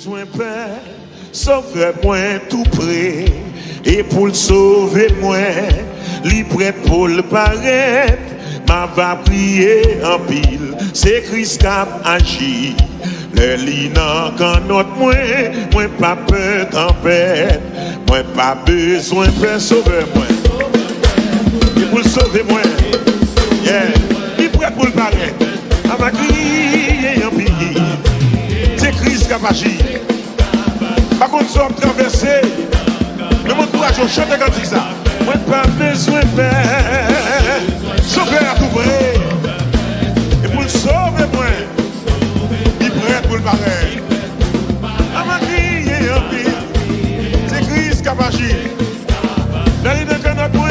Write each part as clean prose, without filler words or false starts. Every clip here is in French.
besoin père, sauve-moi tout près. Et pour le sauver moi, li prêt pour le paraître. Ma va prier en pile, c'est Christ qui a agi. Le linan quand notre moi pas peur tempête. Moi pas besoin père, sauve-moi. Et pour le sauver moi, yeah, li prêt pour le paraître. Ma va crier en pile, c'est Christ qui a agi. Par contre, nous sommes traversés. Mais mon courage, je chante quand il ça. Moi, pas besoin de faire. Sauver à tout vrai. Et pour le sauver, moi, il prête pour le pareil. À ma crier en pile. C'est Christ qui a agi. Dans les deux canaux, moi.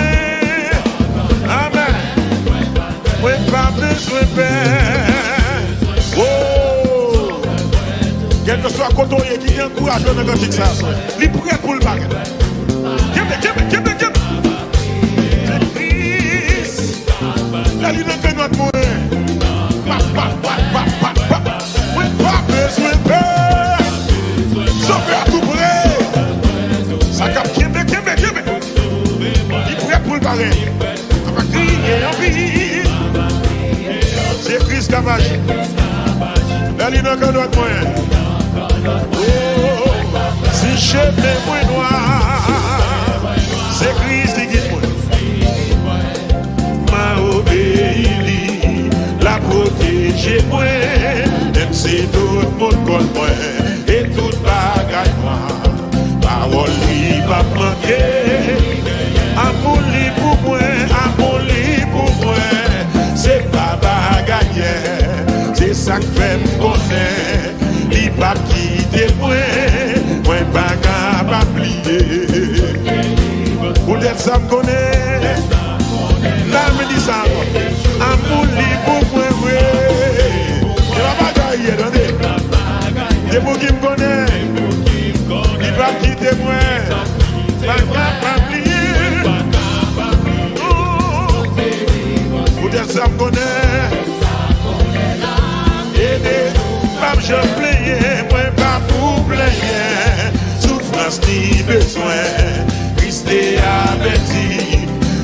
Amen. Moi, pas besoin de faire. Oh. Quel que soit le coton qui est encouragé dans le cantique, ça. Il prête pour le pareil. La ligne que notre moyen. Oui, pas besoin de peur. Sauver à tout près. Ça capte Québec. Il prêt pour le pareil. On va crier en vie. C'est Christ qui a agi. La ligne que notre moyen. Oh, si je mets moins noir, c'est Christ qui guide moi. M'a obéi, la protéger moi. Même si tout le monde contre moi, et tout bagaille moi. Parole lui va manquer. Amour lui pour moi, amour lui pour moi. C'est pas bagaille, c'est ça que fait me connaître. Il va quitter moi, moi pas capable plier. Pour dire ça me connaît, là me dit ça, amour libre pour moi, il va pas gagner, attendez. C'est pour qui me connaît, il va quitter moi, pas capable plier. Pour dire ça me connaît, je plaignais, moi pas pour plaigner. Souffrance ni besoin, Christ est averti.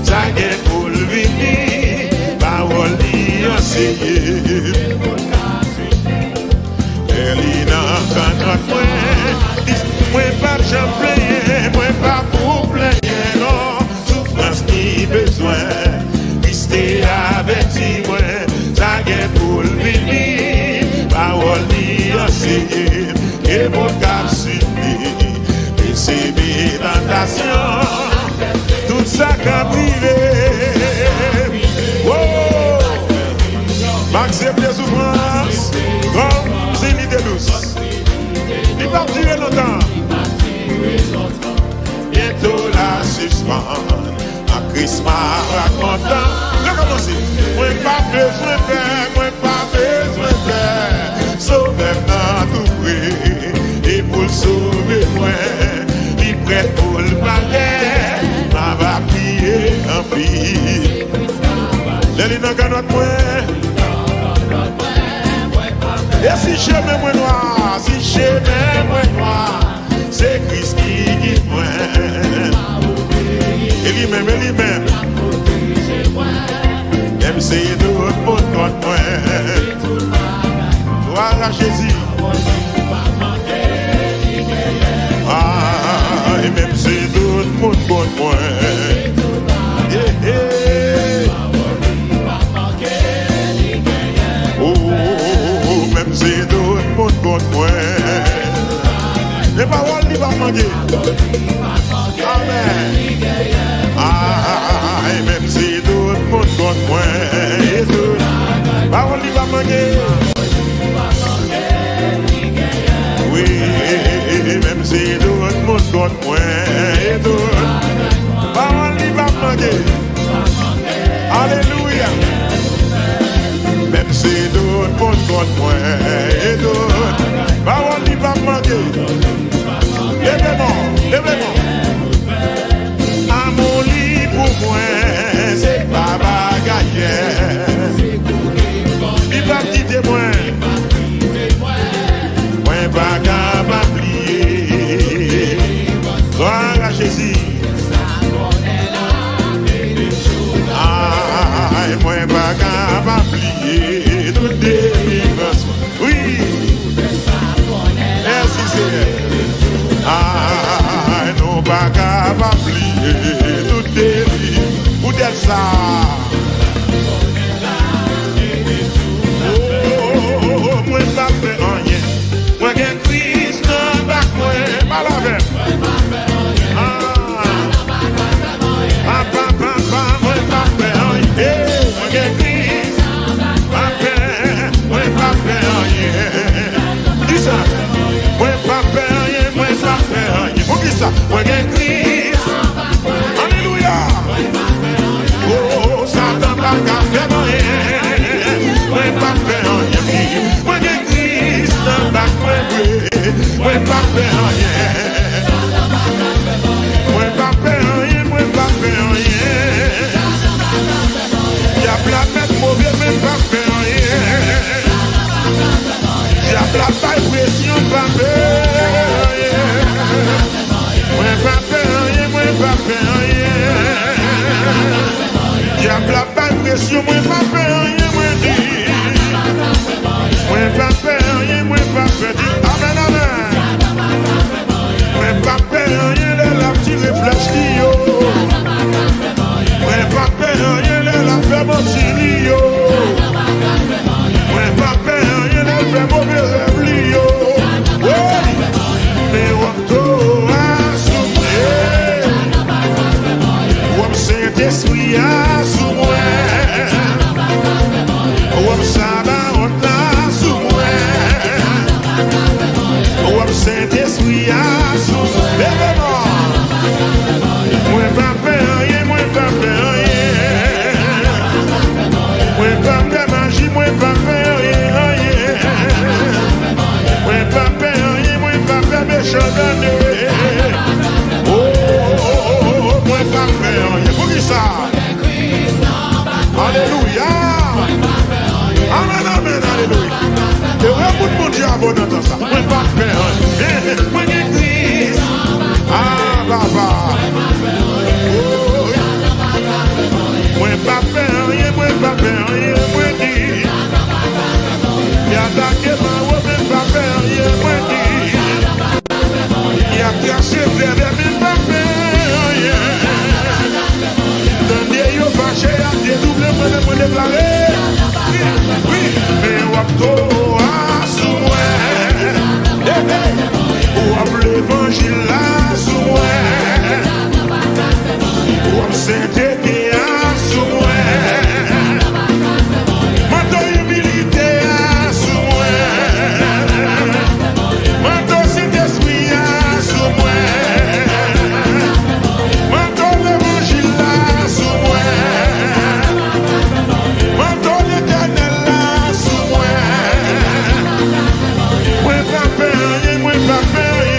Ça est pour le venir, parole ni enseigner. Elina quand moi pas je plaignais, moi pas pour plaigner. Non, souffrance ni besoin, Christ est averti. Moi, ça est pour le venir, parole ni enseigner. Et mon cap subi, et c'est mes tentations, tout ça qu'a privé. Oh, m'accepte les souffrances, comme c'est l'idée douce. Il va durer longtemps, bientôt la suspendre. À Christmas racontant, je commence. Moi pas besoin de faire, moi pas besoin de faire. Sauve-moi tout près, et pour le sauver moi, il prête pour le palais. Ma va prier en vie. Les dans notre moi. Et si je mets moi noir, si je mets moi noir, c'est Christ qui guide moi. Et lui-même, même si tout le monde contre moi. Voilà Jésus. Ah, et même si tout le monde contre moi. Oh, même si tout le monde contre moi. Les paroles n'y vont pas manquer. Amen. Ah, et même si tout le monde contre moi, et tout, parole n'y va pas manquer. Oui, même si tout le monde contre moi, et tout, parole n'y va pas manquer. Alléluia. Même si tout le monde contre moi, et tout, parole n'y va pas manquer. Lèvez-moi. Amour libre pour moi, c'est pas bagaille. Il va quitter moi, moi pas capable. pas faire rien. Moi pas faire rien, moi pas faire rien. Y'a la tête mauvaise, mais pas faire rien. Y'a la taille pression, pas faire rien. Moi pas faire rien, moi pas faire rien. Y'a la taille pression, moi pas faire rien, moi dis. Moi pas faire rien, moi pas faire rien. Amen, amen. Moi pas faire rien, les la petite réfléchis yo. Moi pas faire rien, les la fait mon yo. Moi pas faire rien, les fait mauvais rêve yo. Mais on doit souffrir. On Saint-Esprit a sous moi. On s'abat, on t'a sous moi. On Saint-Esprit a sous moi. Moi pas faire rien, moi pas faire rien. Moi pas de magie, moi pas faire rien. Moi pas faire rien, moi pas faire méchant d'année. Oh, moi pas faire rien. Pour qui ça? Alléluia. Amen, amen, alléluia. Et ouais, tout le monde dit avant d'entendre ça. Moi pas faire rien. Moi l'église. Ah, papa. Moi pas faire rien, moi pas faire rien, moi dis. Y'a attaqué ma robe, moi pas faire rien, moi dis. Y'a cassé le verre, moi pas faire rien. Dernier yo fâché, y'a dédoublé, moi déclaré. Oui, mais wapto a sous moi. Wap l'évangile là sous moi. Wap Saint-Esprit a sous moi. Manteau humilité a sous moi. Manteau Saint-Esprit a sous moi. Manteau l'évangile là sous moi. Manteau l'éternel là sous moi. Moi pas faire rien, moi pas faire rien.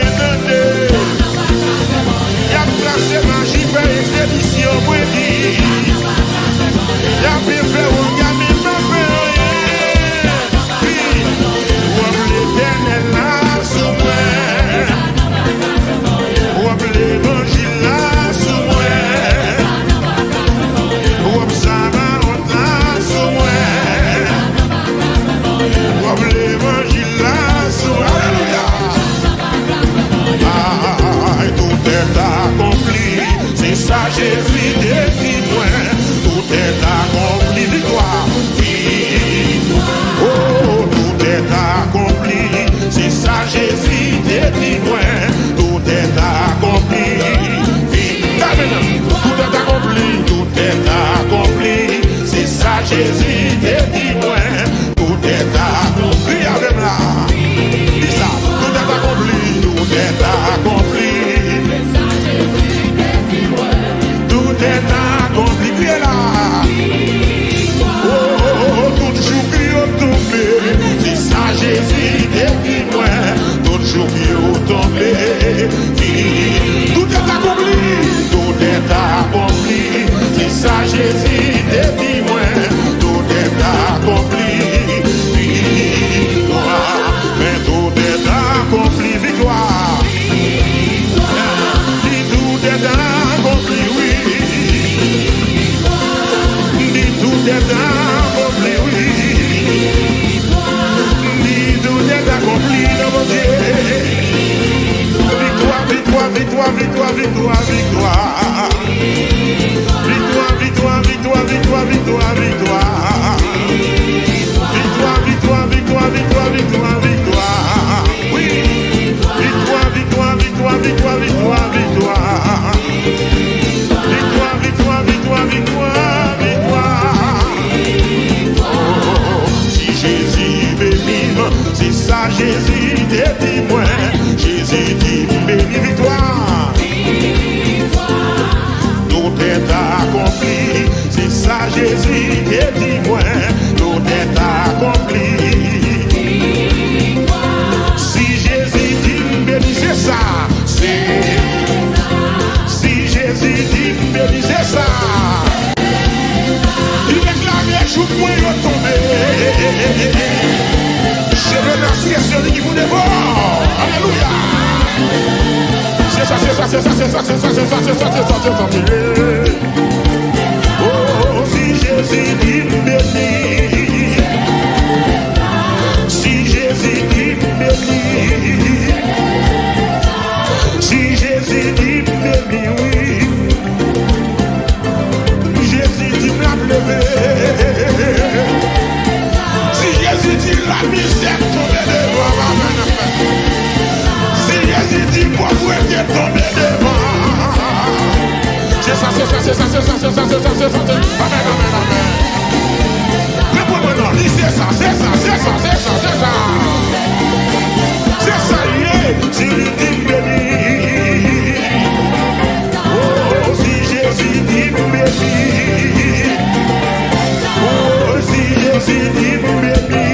Y'a placé magie, fait expédition, moi dis. Y'a bien fait, on gagne, pas fait rien. Ou l'éternel là sous moi. Ou l'évangile là sous moi. Ou Sabaoth là sous moi. Ou l'évangile là sous moi. Alléluia. Tout est accompli, c'est ça Jésus dit moi. Tout est accompli, victoire, victoire. Oh, tout est accompli, c'est ça Jésus dit moi. Tout est accompli, victoire. Tout est accompli, tout est accompli, c'est ça Jésus dit moi. Tout est accompli, avec là. Dis ça, tout est accompli, tout est accompli. Tout est accompli, criez là. Oh, tout jour qui est tombé, c'est ça Jésus depuis moi. Tout jour qui est tombé, tout est accompli, tout est accompli, c'est ça Jésus depuis moi. Tout est accompli, victoire, mais tout est accompli, victoire. Tout est accompli, oui. Tout est accompli, oui. Tout est accompli dans mon Dieu. Victoire, victoire, victoire, victoire, victoire, victoire. Victoire, victoire, victoire, victoire, victoire, victoire. Victoire, victoire, victoire, victoire, victoire, victoire. Oui. Victoire, victoire, victoire, victoire, victoire, victoire. Victoire, victoire, victoire, victoire, victoire. Oh, si Jésus veut vivre, c'est ça Jésus dit moi. Jésus dit béni victoire. Tout est accompli, c'est ça Jésus dit moi. Tout est accompli. Si Jésus dit devant. Alléluia. C'est ça. Oh, si Jésus dit béni, si Jésus dit béni, si Jésus dit béni, oui, Jésus dit la lever, si Jésus dit la misère tomber devant, si Jésus dit pauvreté tomber devant, c'est ça. Amen. Réponds-moi non, dis c'est ça. C'est ça, si lui dit béni. Oh, si Jésus dit béni. Oh, si Jésus dit béni.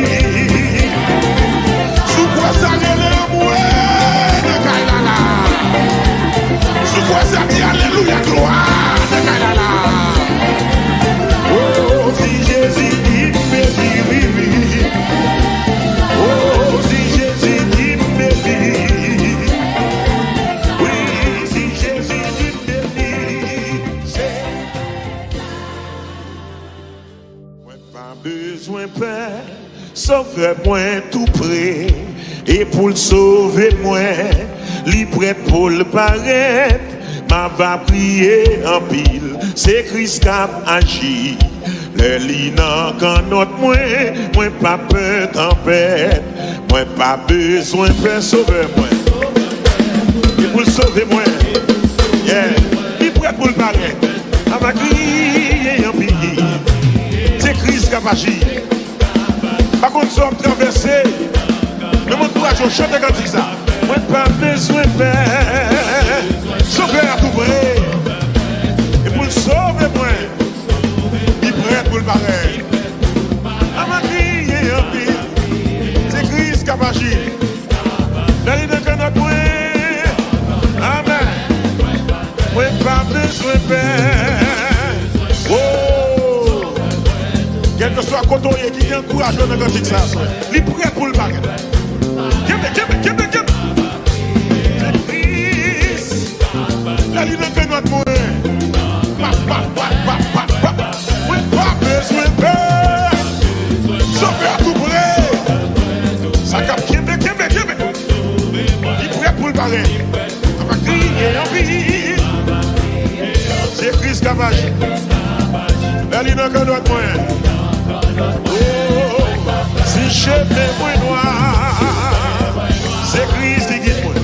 Sous quoi ça n'est l'amour de Kailala. Sous quoi ça dit alléluia, gloire de Kailala. Oh, si Jésus dit béni, oui. Oh, si Jésus dit béni. Oui, si Jésus dit béni. C'est. Moi, pas besoin, Père, sauve-moi tout près. Et pour le sauver, moi, li prêt pour le paraître. Ma va prier en pile, c'est Christ qui a agi. Le linan quand notre moi pas peur tempête, moi pas besoin de sauver moi. Il pour le sauver moi, il prêt pour le paraître. Ma va crier en pile, c'est Christ qui a agi. Par contre, nous sommes traversés. Mais mon courage, je chante quand il ça. Moi pas besoin de faire sauver à tout près. Et pour le sauver moi, il prêt pour le pareil. À ma crier en pile, c'est Christ qui a agi. Dans les deux canaux moi, amen. Moi pas besoin de faire. Oh, quel que soit côté qui est encourageant dans le ça, il prêt pour le pareil. La ligne que notre moyen. Oui, pas besoin de peur. Sauver à tout près. Ça cap Québec. Il prêt pour le pareil. On va crier en vie. C'est Christ qui a agi. La ligne que notre moyen. Oh, si je fais moins noir, c'est Christ qui guide moi.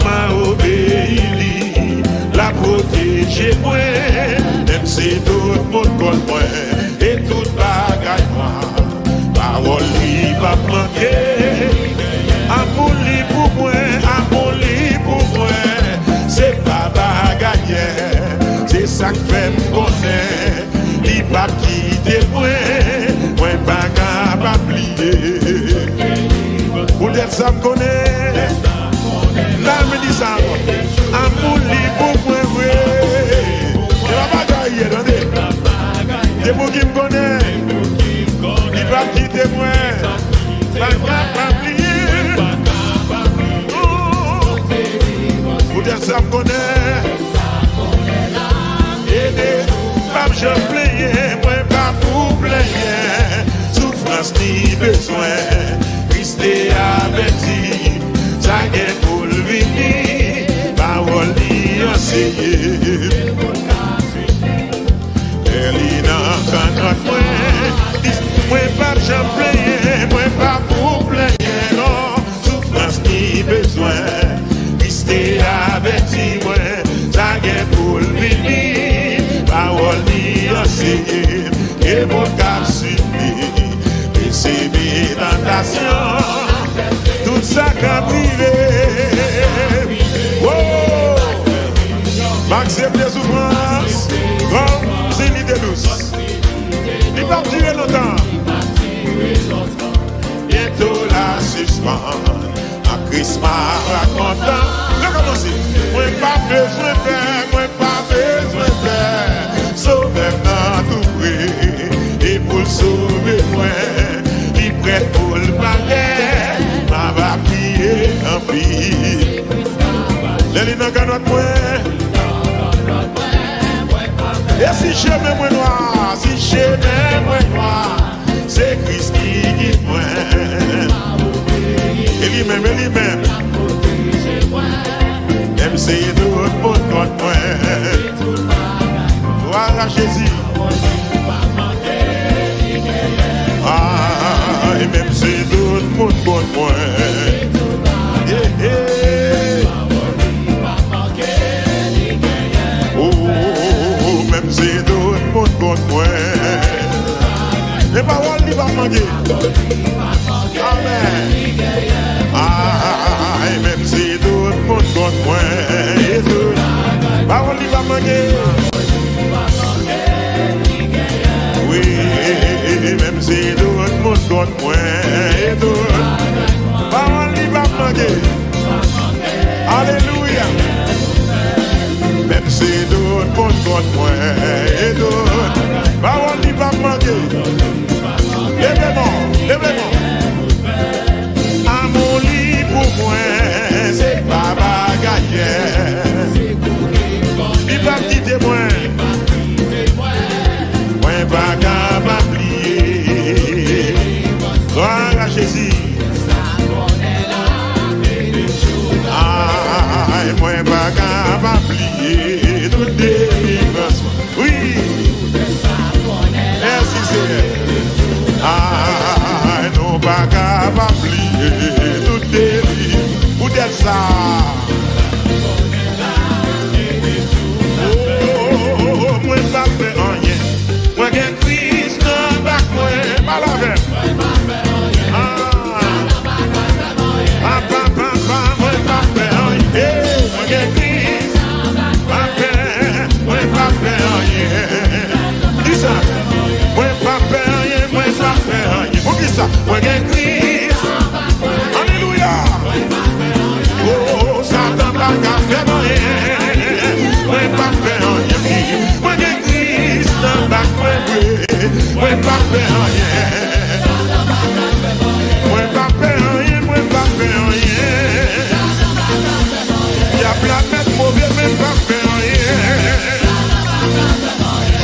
M'a obéi, la protéger moi, même si tout le monde connaît moi, et tout bagaille moi. Parole lui va manquer, amour lui pour moi, c'est pas bagaille, c'est ça que fait me connaître, il va quitter moi pas capable d'oublier. Pour dire ça me connaît. Là, me dit ça, amour libre pour moi, oui. Et la bagaille, attendez. C'est pour qui me connaît. Il va quitter moi. Pas capable d'oublier. Pour dire ça me connaît. Aidez, pas je plains, moi pas pour plaindre. Souffrance ni besoin. Christ est averti. Ça est pour le venir, parole lui enseignée. Elle est dans notre moi pas j'en plains, moi pas pour plaindre, non, souffrance ni besoin, Christ est averti, moi, ça est pour le venir, parole lui enseignée, et mon cap subi, et c'est mes tentations. Tout ça qu'a privé. Oh, m'accepte les souffrances comme c'est l'idée douce. Il va durer longtemps. Bientôt la suspend. En Christmas racontant. Je commence. Moi pas besoin de faire. Moi pas besoin de faire. Sauver-moi tout près. Et pour le sauver moi, il prête pour le palais. li nan kanot mwen. Et si cheme mwen noir, si cheme mwen noir, c'est Christ qui guide moi. Et lui-même, même c'est tout le monde contre moi. Voilà Jésus. Ah, et même c'est tout le monde contre moi. Oh, même c'est tout le monde contre moi. Les paroles n'y va manquer. Amen. Ah, et même si tout le monde contre moi, et tout, paroles n'y va manquer. Oui, même si tout le monde contre moi, et tout, paroles n'y va manquer. Alléluia. Même si tout le monde contre moi, et tout, paroles n'y va manquer. Lève-moi. Amour libre pour moi, c'est pas bagaille. Il va me quitter moi. Moi, pas capable d'oublier. Gloire à Jésus. Ah, moi, pas capable d'oublier. Toute délivrance. Oui. Merci Seigneur. Ah, non pas capable d'oublier tout délit. Où est ça? Oh, moi pas fait rien. Moi j'ai Christ dans bac moi, pas la veine. Ah, papa, moi pas fait rien. Moi j'ai Christ, moi pas fait rien. Dis ça. Moi pas fait rien. Pour qui ça? Moi j'ai Christ. Alléluia. Oh, Satan pas qu'à faire rien. Moi pas faire rien. Moi j'ai Christ dans bac moi. Moi pas faire rien. Moi pas faire rien. Moi pas faire rien. Y'a plein de mauvais mais pas faire rien.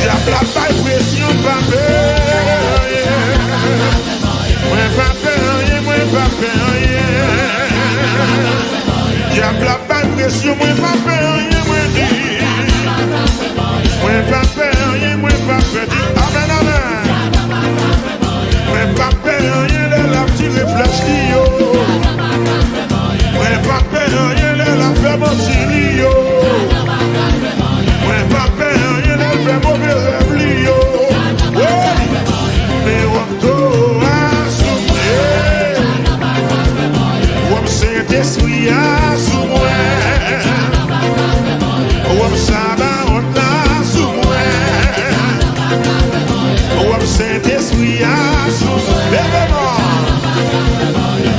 Y'a plein de pression pas faire rien. Moi pas faire rien, moi pas faire rien. Y'a la pression, moi pas faire rien, moi dis. Moi pas faire rien, moi pas faire dire. Amen, amen. Moi pas faire rien, les la petite réfléchis yo. Moi pas faire rien, les la fait mon yo. Moi pas faire rien, les fait mauvais rêve yo. Mais on Saint-Esprit a sous moi. Ouam Sabaoth a sous moi. Ouam Saint-Esprit a sous moi.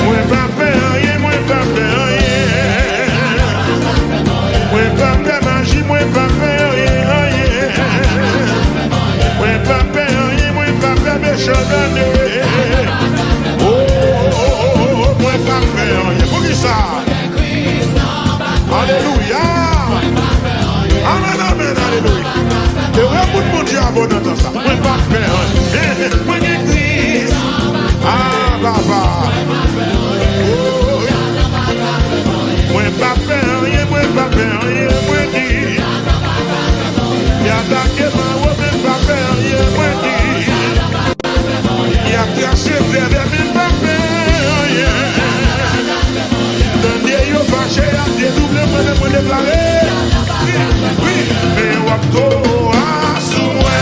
Moi pas faire rien, moi pas faire rien. Moi pas faire magie, moi pas faire rien. Moi pas faire rien, moi pas faire méchant d'année. Moi pas faire rien. Pour qui ça? Alléluia. Amen, amen, alléluia. Et ouais, tout le monde dit abondant dans ça. Moi pas faire rien. Moi j'ai Christ. Ah, papa. Moi pas faire rien, moi pas faire rien. Moi dis. Y'a attaqué ma robe, moi pas faire rien. Moi dis. Y'a cassé vers les mille, pas faire rien. Fâché à dédoubler, moi déclaré. Oui, mais on a sous moi.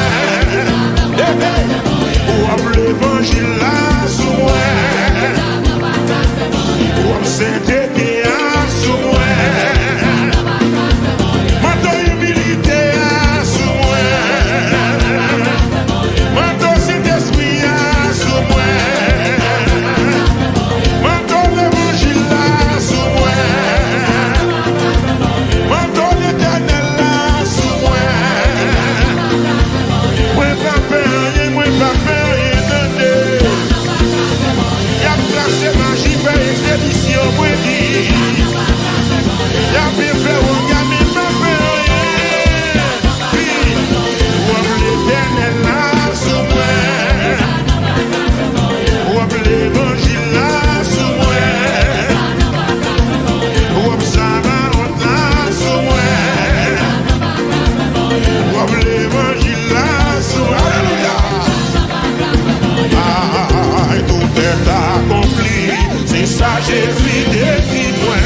Jésus depuis moi,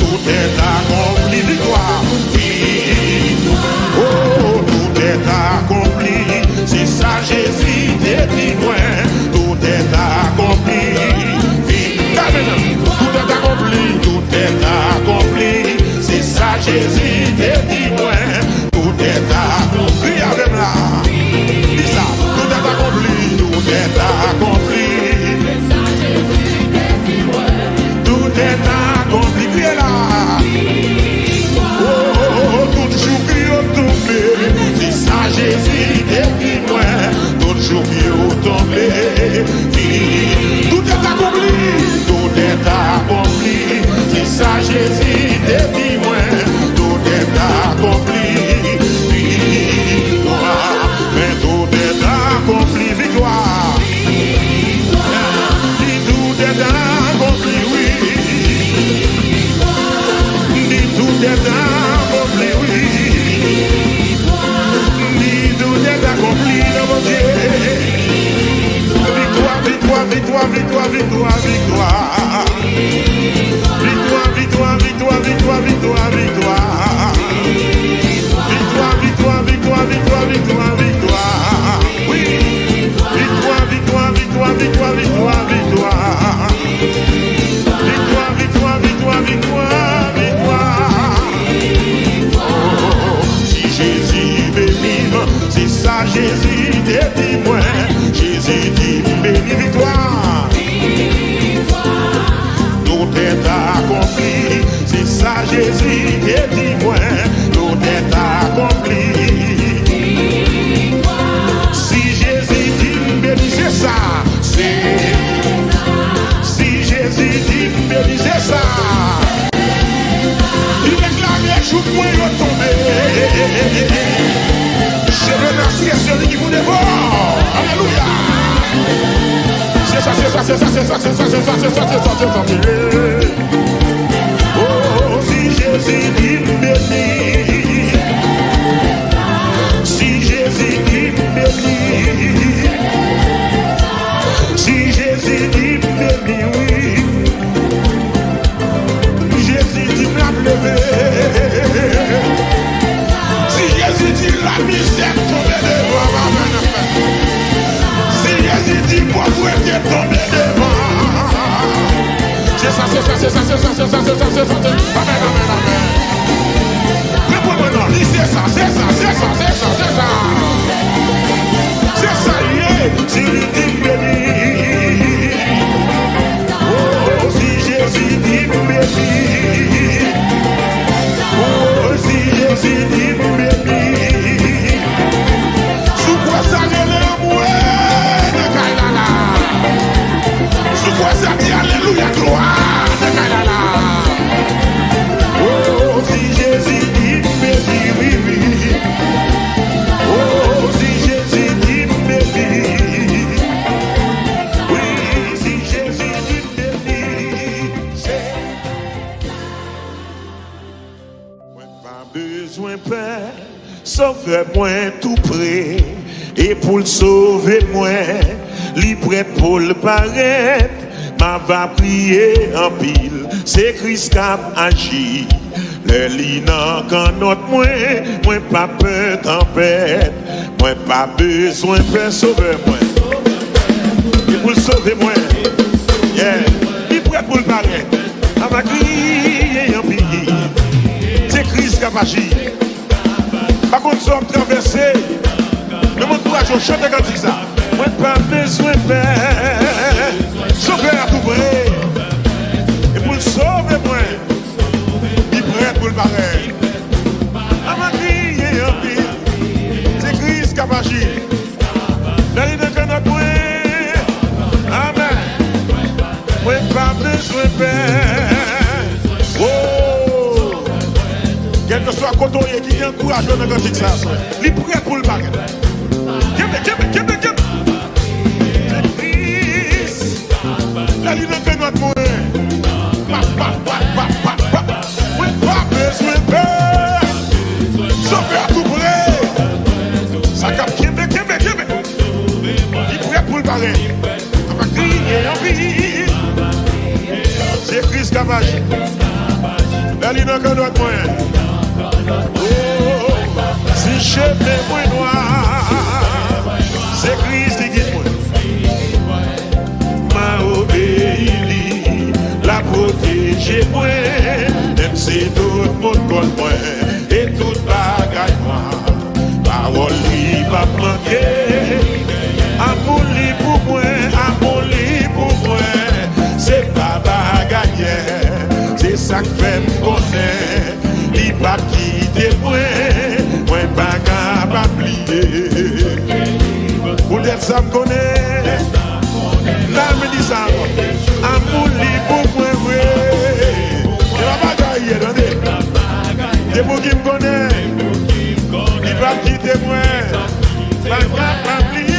tout est accompli, victoire. Oh, tout est accompli, c'est ça Jésus depuis moi, tout est accompli. Tout est accompli, tout est accompli, c'est ça Jésus depuis moi, tout est accompli. Avec là, dis ça, tout est accompli, tout est accompli. Tout est accompli, criez là. Oh, tout jour qui est tombé, c'est ça Jésus depuis moi, tout jour qui est tombé. Tout est accompli, tout est accompli, c'est ça Jésus depuis moi, tout est accompli. Victoire, mais tout est accompli, victoire. Tout est accompli, oui. Tout est accompli, oui. Tout est accompli dans mon Dieu. Victoire, victoire, victoire, victoire, victoire, victoire. Victoire, victoire, victoire, victoire, victoire, victoire. Victoire, victoire, victoire, victoire, victoire, victoire. Oui. Victoire, victoire, victoire, victoire, victoire, victoire. Victoire, victoire, victoire, victoire, victoire. Oh, si Jésus bénit, c'est ça Jésus dit moi. Jésus dit béni, victoire. Tout est accompli, c'est ça Jésus dit moi. Tout est accompli. Si Jésus dit béni, c'est ça. Si Jésus dit béni, c'est ça. Il réclame les jours pour y retomber. Je remercie celui qui vous dévore. Alléluia. C'est ça, c'est ça, c'est ça, c'est ça, c'est ça, c'est ça, c'est ça, c'est ça, c'est ça. Oh, si Jésus dit béni. Si Jésus dit béni. Si Jésus dit béni, oui. Jésus dit la lever. Si Jésus dit la misère tomber devant. Si Jésus dit pauvreté tomber devant. C'est ça, c'est ça, c'est ça, c'est ça, c'est ça, c'est ça, c'est ça. Amen, amen, amen. Réponds-moi non, dis c'est ça, c'est ça, c'est ça, c'est ça, c'est ça. C'est ça, yeah. Si Jésus dit béni. Oh, si Jésus dit béni. Oh, si Jésus dit béni. Sous quoi ça n'est l'amour de Kailala. Sous quoi ça dit alléluia gloire de Kailala. Oh, si Jésus dit béni, oui, oui. Oh, si Jésus dit béni. Oui, si Jésus dit béni. C'est... Moi, pas besoin, Père. Sauve-moi tout près, et pour le sauver moi, li prêt pour le paraître, m'a va prier en pile, c'est Christ qui a agi. Le lina quand notre moi pas peur tempête, moi pas besoin de sauver moi, et pour le sauver moi, yeah, li prêt pour le paraître, m'a va crier en pile, c'est Christ qui a agi. Par contre, nous sommes traversés. Le monde courage, on chante quand il ça. Moi, pas besoin de faire. Sauver à tout près. Et pour le sauver, moi, il prêt pour le barrer. À ma crier en pile. C'est Christ qui a agi. Dans les deux canaux, moi. Amen. Moi, pas besoin de faire. Oh. Quel que soit cotonnier qui est encourageant dans le cantique, ça, il est prêt pour le baguette. C'est Christ. La ligne de notre moyen. Oui, pas besoin de peur. Sauver à tout près. Ça cap Québec. Il est prêt pour le barrer. On va crier en vie. C'est capable. Elle n'a qu'un autre moyen. Si chemin moins noir, c'est Christ qui guide moi. M'a obéi, la protéger moi. Même si tout le monde contre moi et tout bagaille moi. Parole lui va manquer. Amour li pour moi, amour li pour moi. C'est pas bagaille, c'est ça que fait me connaître. Il va quitter moi, moi pas capable oublier. Pour dire ça me connaît, là me dit ça. Amour li pour moi, oui. Il va bagaille, attendez. Des mots qui me connaissent, il va quitter moi, pas capable oublier.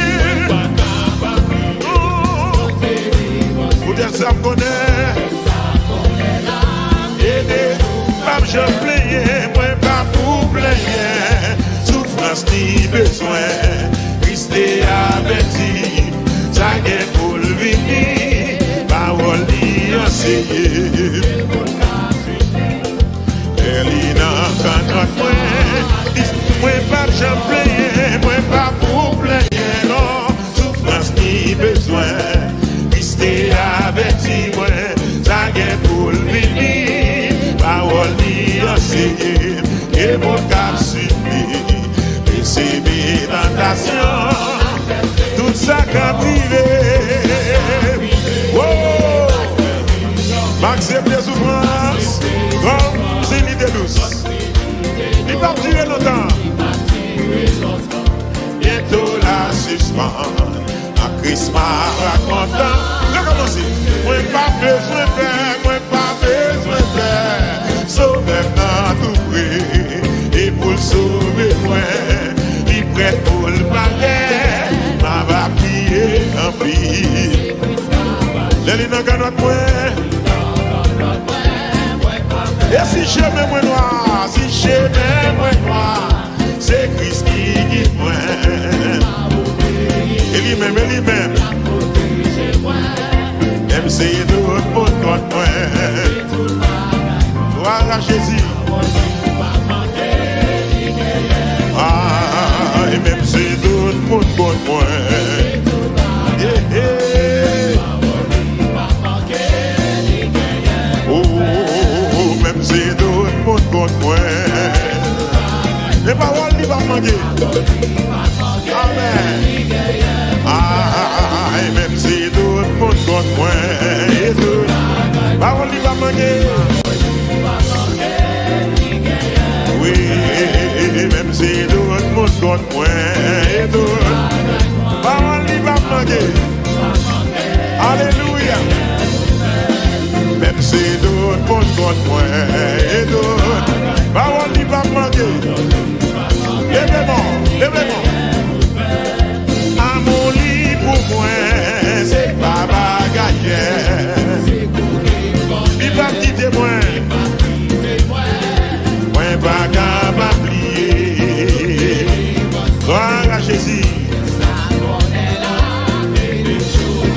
Pour dire ça me connaît. Je plaignais, moi pas pour plaigner. Souffrance ni besoin, Christ est averti. Ça est pour le venir, parole ni enseigner. Elle est dans notre moi. Moi pas je plaignais, moi pas pour plaigner. Non, souffrance ni besoin, Christ est averti. Moi, ça est pour le venir, parole ni enseigner, et mon cap suivi, et c'est mes tentations, tout ça captivé. Oh, m'accepte les souffrances, comme c'est l'idée douce. Il va durer longtemps, bientôt la suspendre, en Christ m'a racontant. Je commence, moi pas besoin de faire, moi pas besoin de faire. Sauvez-moi tout près, et pour le sauver moi, il prête pour le palais, m'a va prier en pile. L'elle n'a qu'un autre point. Et si chemin moi noir, si chemin moi noir, c'est Christ qui guide moi. Et lui-même, même si d'autres pour toi, voilà Jésus. Ah, et même si d'autres monde contre moi. Oh, même si d'autres monde contre moi. Les paroles n'y vont pas manquer. Amen. Ah, et même si d'autres monde contre moi. Paroles n'y vont pas manquer. Oui, même si d'autres monde contre moi et d'autres, parole n'y va manquer. Alléluia. Même si d'autres monde contre moi et d'autres, parole n'y va manquer. Lèvez-moi. Amour libre pour moi, c'est pas bagaille. Il va me quitter moi. Pas capable oublier. Gloire à Jésus.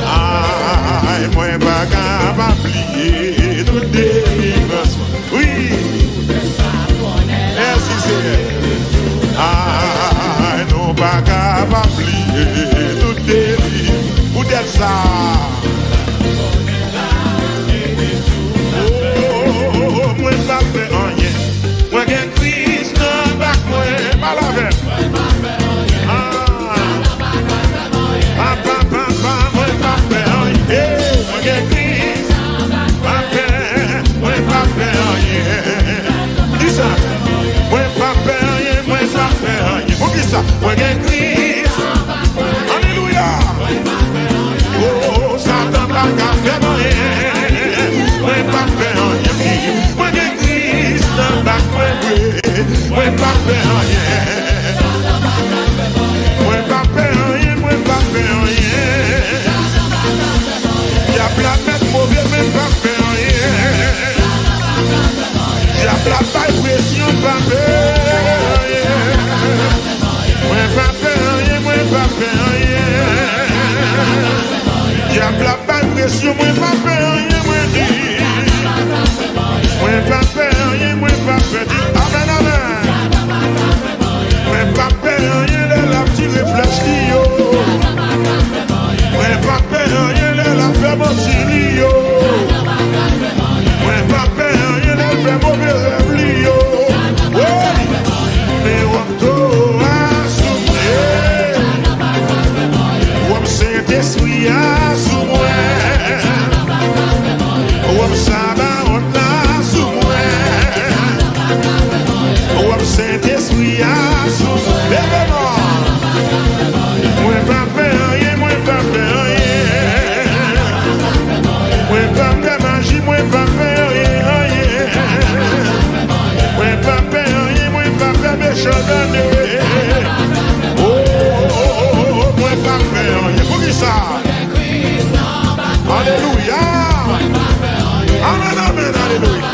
Ah, moi pas capable oublier toute délivrance. Oui. Merci Seigneur. Ah, non pas capable oublier toute délivrance. Vous êtes ça. Oh, moi pas fait rien. Moi j'ai Christ dans bac moi, pas la veine. Papa, moi pas fait rien. Moi j'ai Christ, moi pas fait rien. Dis ça. Moi pas fait rien, moi pas fait rien. Pour qui ça? Moi j'ai Christ. Alléluia. Oh, Satan pas qu'à faire rien. Moi pas fait rien. Moi j'ai Christ dans bac moi. Moi pas fait rien. Moi pas fait rien, moi pas fait rien. Y'a plein de mauvais, mais pas fait rien. Y'a plein de pression, pas fait rien. Moi pas fait rien, moi pas fait rien. Y'a plein de pression, moi pas fait rien, moi dis. pas faire rien, moi pas faire. Amen, amen. Moi pas faire rien, la petite réfléchie. Moi pas faire rien, la fait mon petit. Moi pas faire rien, la fait mauvais rêve. Mais on doit souffrir. On Saint-Esprit à souffrir. On s'abat, on a souffrir. On Saint-Esprit à souffrir. Moi pas faire rien, moi pas faire rien. Moi pas faire magie, moi pas faire rien. Moi pas faire rien, moi pas faire méchant d'année. Oh, moi pas faire rien. Pour qui ça? Alléluia. Amen, amen, alléluia.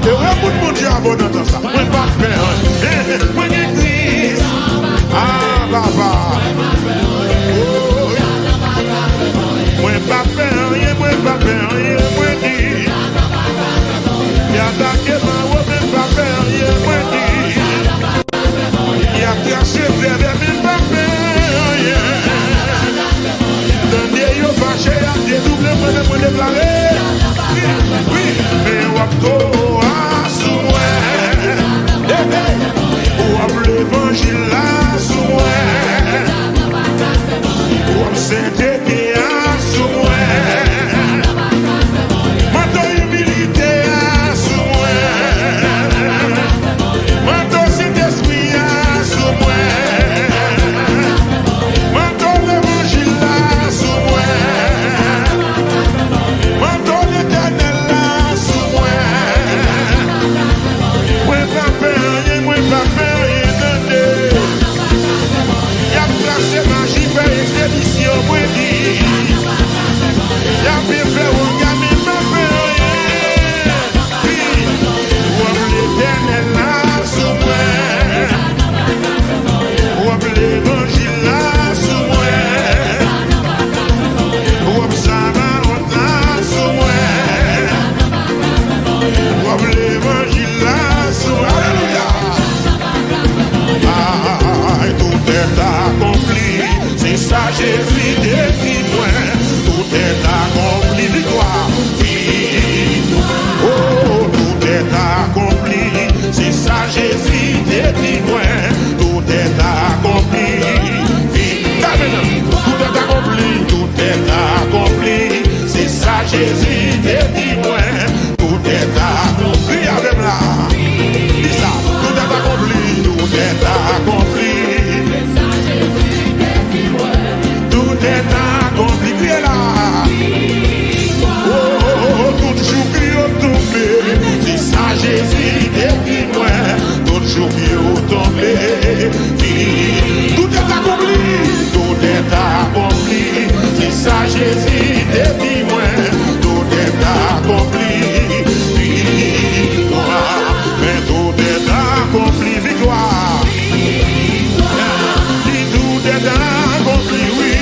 Et ouais, tout le monde dit à bon entendre ça. Moi pas faire rien. Moi l'église. Ah, papa. Moi pas faire rien, moi pas faire rien, moi dit. Y'a attaqué ma robe, mais pas faire rien, moi dit. Y'a cassé vers mais pas faire rien. Dernier yo fâché, y'a dédoublé, moi déclaré. Oui, mais wapto à sous moi. Wap l'évangile là sous moi. Wap Saint-Esprit à sous moi. Manto humilité à sous moi. Manto Saint-Esprit à sous moi. Manto l'évangile là sous moi. Manto l'éternel là sous moi. Moi pas faire rien, moi pas faire rien de y'a placé magie, fait expédition, moi dit. Y'a bien fait, on gagne, pas faire rien. Ou l'éternel là sous moi. Ou l'évangile là sous moi. Ou Samarot là sous moi. Ou l'évangile là sous moi. Alléluia. Ah, tout est accompli, c'est ça Jésus décrit moi. Tout est accompli, victoire, victoire. Oh, tout est accompli, c'est ça Jésus décrit moi. Tout est accompli, victoire. Tout est accompli, tout est accompli, c'est ça Jésus décrit moi. Tout est accompli, avec là. Dis ça, tout est accompli, tout est accompli. Tout est accompli, criez là. Oh, tout jour qui est tombé, c'est ça Jésus depuis moi. Tout jour qui est tombé, tout est accompli, tout est accompli, c'est ça Jésus depuis moi. Tout est accompli, victoire, mais tout est accompli, victoire. Tout est accompli, oui.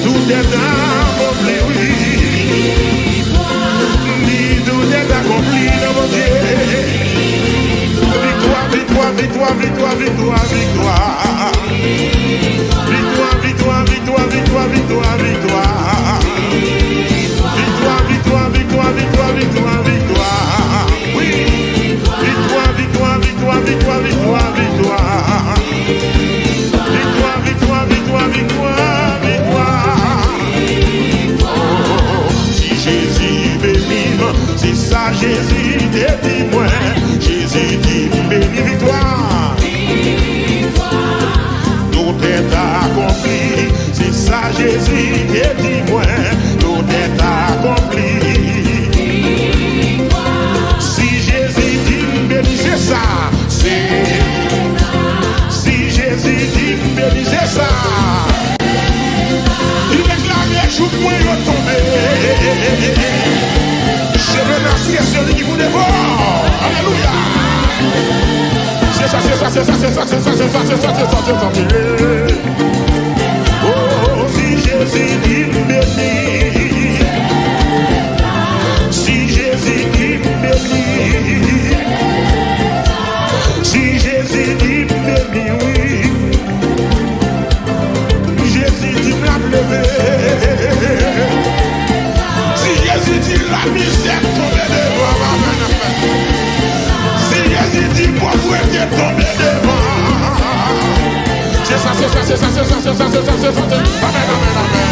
Tout est accompli, oui. Tout est accompli dans mon Dieu. Victoire, victoire, victoire, victoire, victoire, victoire. Victoire, victoire, victoire, victoire, victoire, victoire. Victoire, victoire, victoire, victoire, victoire, victoire. Oui. Victoire, victoire, victoire, victoire, victoire, victoire. Victoire, victoire, victoire, victoire, victoire. Oh, si Jésus veut vivre, c'est ça Jésus dit moi. Jésus dit béni victoire. Tout est accompli, c'est ça Jésus dit moi. Tout est accompli. Si Jésus dit béni, c'est ça. Si Jésus dit béni, c'est ça. Il réclame les jours pour y tomber. Je remercie celui qui vous dévore. Alléluia. C'est ça, c'est ça, c'est ça, c'est ça, c'est ça, c'est ça, c'est ça, c'est ça, c'est ça. Oh, si Jésus dit béni. Si ça, c'est ça, c'est ça. Amen, amen, amen.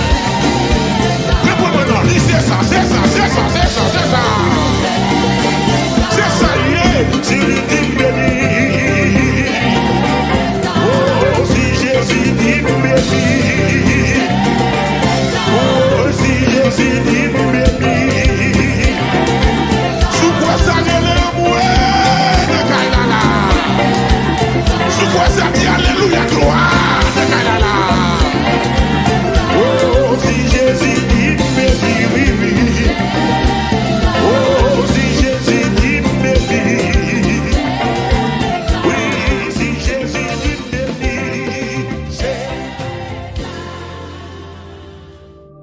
Réponds maintenant, dis c'est ça, c'est ça, c'est ça, c'est ça, c'est ça. C'est ça, yeah. Si lui dit béni. Oh, si Jésus dit béni. Oh, si Jésus dit béni. Sous quoi ça relève, ouais, de Kailala. Sous quoi ça dit alléluia, gloire, de Kailala. Oh, si Jésus dit béni, oui, oui. Oh, si Jésus dit béni. Oui, si Jésus dit béni.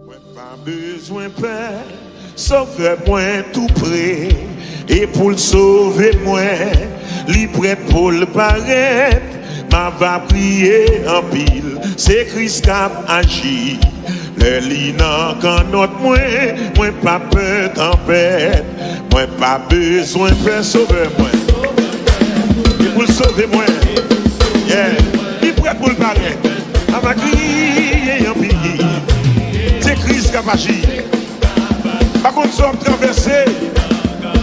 Moi, pas besoin, Père, sauve-moi tout près. Et pour le sauver, moi, li prêt pour le paraître. Ma va prier en pile, c'est Christ qui a agi. Le lina quand notre moi pas peur tempête. Moi pas besoin de sauver moi. Il pour le sauver moi. Yeah. Il prêt pour le paraître. Ma va crier en pile. C'est Christ qui a agi. Par contre, nous sommes traversés.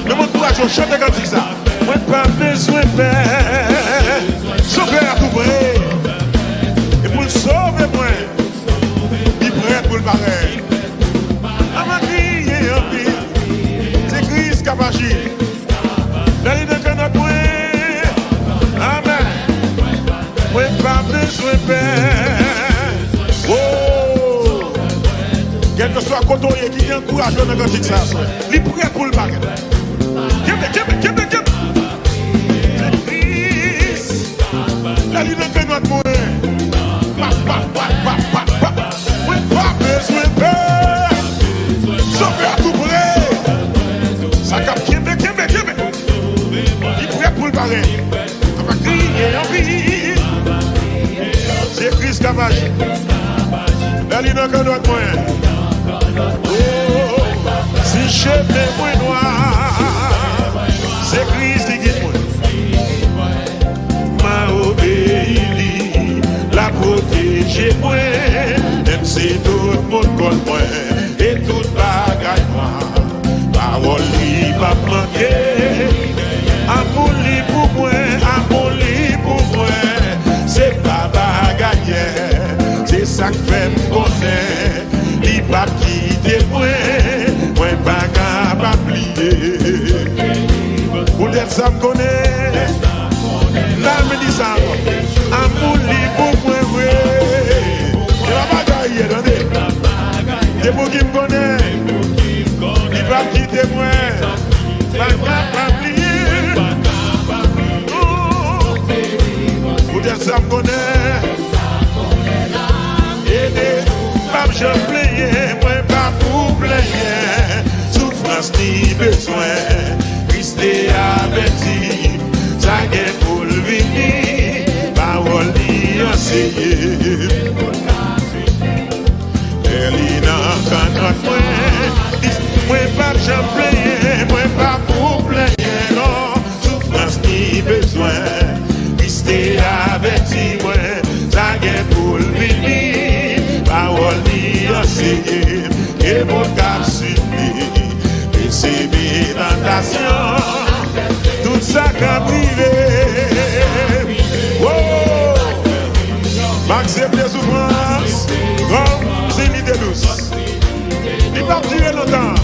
Le monde courage, on chante quand ça. Moi pas besoin de faire. Sauver à tout près. Et pour le sauver, moi, il prêt pour le barrer. À ma crier en pile. C'est Christ qui a agi. Dans les deux canaux, moi. Amen. Moi pas besoin de faire. Oh. Quel que soit côté qui est encouragé dans le cantique, ça. Il prêt pour le barrer. La ligne que notre moyen. Oui, pas besoin de peur. Sauver à tout près. Ça cap Québec. Il prêt pour le barrer. On va crier en vie. C'est Christ qui a agi. La ligne que notre moyen. Oh, si chemin moins noir, c'est Christ qui guide moi. M'a obéi, la protéger moi. Même si tout le monde connaît moi, et tout bagaille moi. Parole li pas manquer. Amour li pour moi, amour li pour moi. C'est pas bagaille, c'est ça que fait me connaître. Li pas quitter moi, moi pas capable oublier. Pour dire ça me connaît. Là me dit ça. Amour li pour moi, oui. C'est la bagaille, attendez. C'est pour qui me connaît. Il va quitter moi. Pas capable oublier. Pour dire ça me connaît. Pas je plains, moi pas pour plaindre. Souffrance ni besoin, Christ est averti. Ça est pour le venir, parole ni enseigner. Elina quand notre moi pas je plains, moi pas pour plaindre. Non, souffrance ni besoin, Christ est averti. Moi, ça est pour le venir. Parole ni enseigner, et mon cap subi, et c'est mes tentations, tout ça qu'a privé. Oh, m'accepte les souffrances, comme c'est l'idée douce. Il va durer longtemps,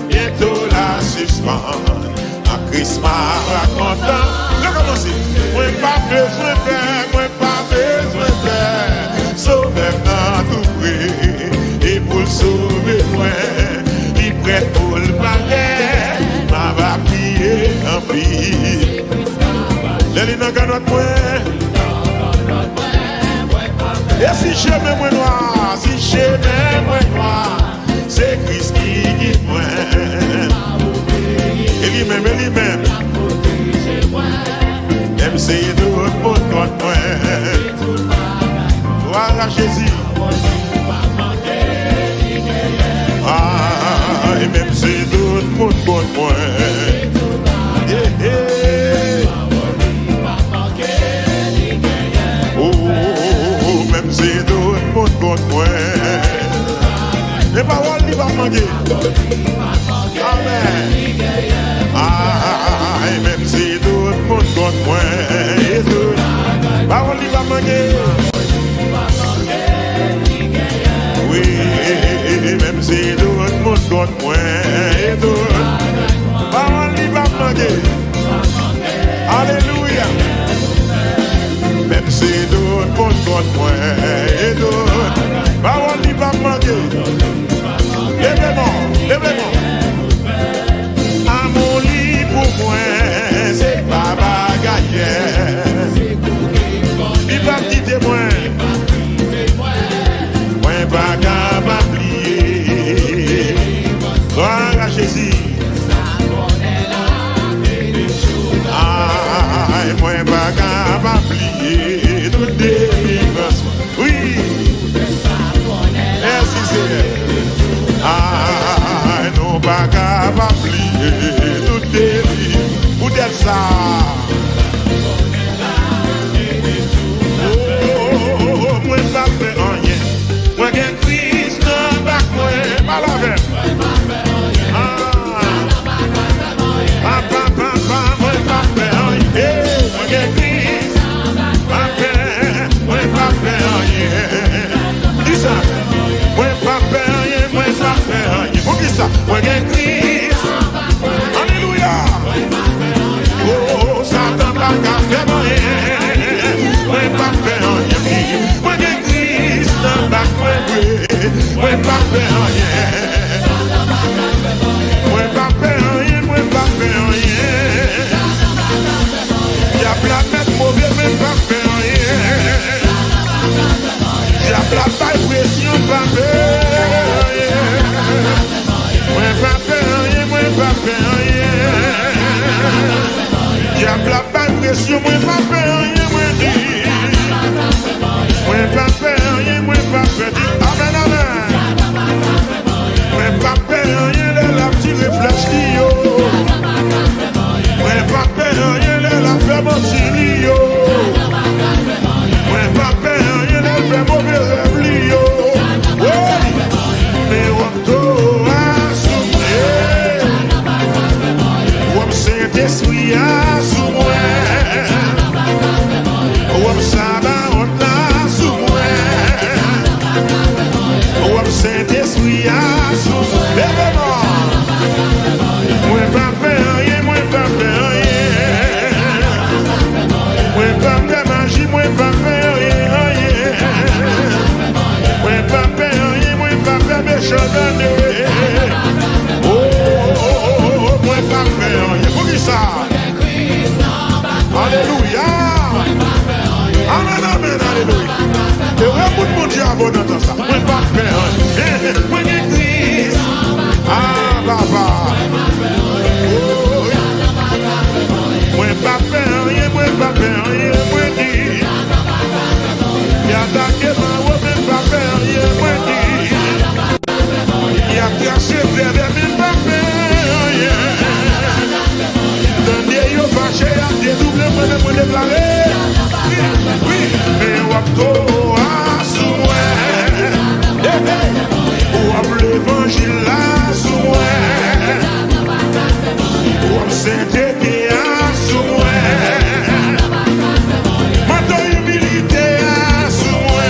bientôt la suspendre, en Christmas racontant. Je commence, moi pas besoin de faire, moi pas besoin de faire. Sauver dans tout près, et pour le sauver moi, il prêt pour le palais, m'a va prier en pile. Les dans notre point. Et si je mets moi noir, si je mets moi noir, c'est Christ qui guide moi. Et lui-même, même si tout le monde contre moi. Voilà Jésus. Ah, et même si tout le monde contre moi. Oh, monde contre moi. Les paroles ne vont pas manquer. Amen. Ah, et même si tout le monde contre moi, et tout, paroles ne vont pas manquer. Oui, même si tout le monde contre moi, et tout, paroles ne vont pas manquer. Alléluia. Même si tout le monde contre moi, et tout, paroles ne vont pas manquer. Lèvez-moi. Amour libre pour moi, c'est pas bagarre. Il va me quitter moi. Moi, pas capable d'oublier. Gloire à Jésus. Ah, moi, pas capable d'oublier. Tout délivrance. Oui. Merci Seigneur. Ah, non pas capable d'oublier toutes les vies. Vous êtes ça. Oh, moi pas fait rien. Moi j'ai Christ dans bac moi, pas la veine. Papa, moi pas fait rien. Moi j'ai Christ, moi pas fait rien. Dis ça. Moi pas fait rien. Pour qui ça? Moi j'ai Christ. Alléluia. Oh, Satan pas qu'à faire rien. Moi pas faire rien. Moi j'ai Christ dans ma coin. Moi pas faire rien. Moi pas faire rien. Moi pas faire rien. Y'a planète mauvais, mais pas faire rien. Y'a la pression, pas faire rien. Moi pas faire rien, moi pas faire rien. Y'a la pression, moi pas faire rien, moi dis. Moi pas faire rien, moi pas faire rien. Amen, amen. Moi pas faire rien, les la petite réfléchis yo. Moi pas faire rien, les la fait mon yo. Moi pas faire rien, les fait mauvais rêve yo. Mais on doit assumer. On Saint-Esprit assumer. On sabbat on assumer. On Saint-Esprit assumer. Moi pas faire rien, moi pas faire rien. Moi pas faire magie, moi pas faire rien. Moi pas faire rien, moi pas faire méchant d'année. Oh, moi pas faire rien. Pour qui ça? Alléluia. Amen, amen, alléluia. Et ouais, tout le monde dit avant d'entendre ça. Moi pas faire rien. Moi j'ai Christ. Ah, papa. Moi pas faire rien, moi pas faire rien, moi dis. Y'a attaqué ma robe, mais pas faire rien, moi dis. Y'a cassé vers les mais pas faire rien. D'un Dieu fâché, y'a dédoublé, moi déclaré. Oui, mais wapto à sous moi. Wap l'évangile là sous moi. Wap Saint-Esprit sous moi. Mato humilité sous moi.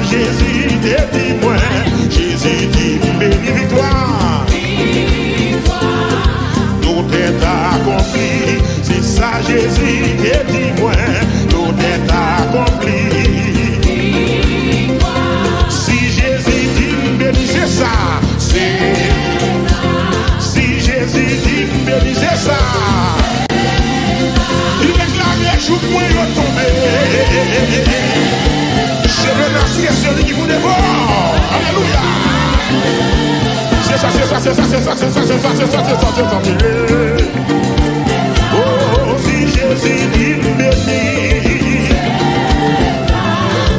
Jésus te dit moi. Jésus dit béni victoire. Tout est accompli. C'est ça Jésus te dit moi. Tout est accompli. Si Jésus dit béni, c'est ça. Si Jésus dit béni, c'est ça. Il réclame les jours pour y tomber. Je veux lancer celui qui vous dévore. Alléluia. C'est ça, c'est ça, c'est ça, c'est ça, c'est ça, c'est ça, c'est ça, c'est ça, c'est ça. Oh, si Jésus dit béni.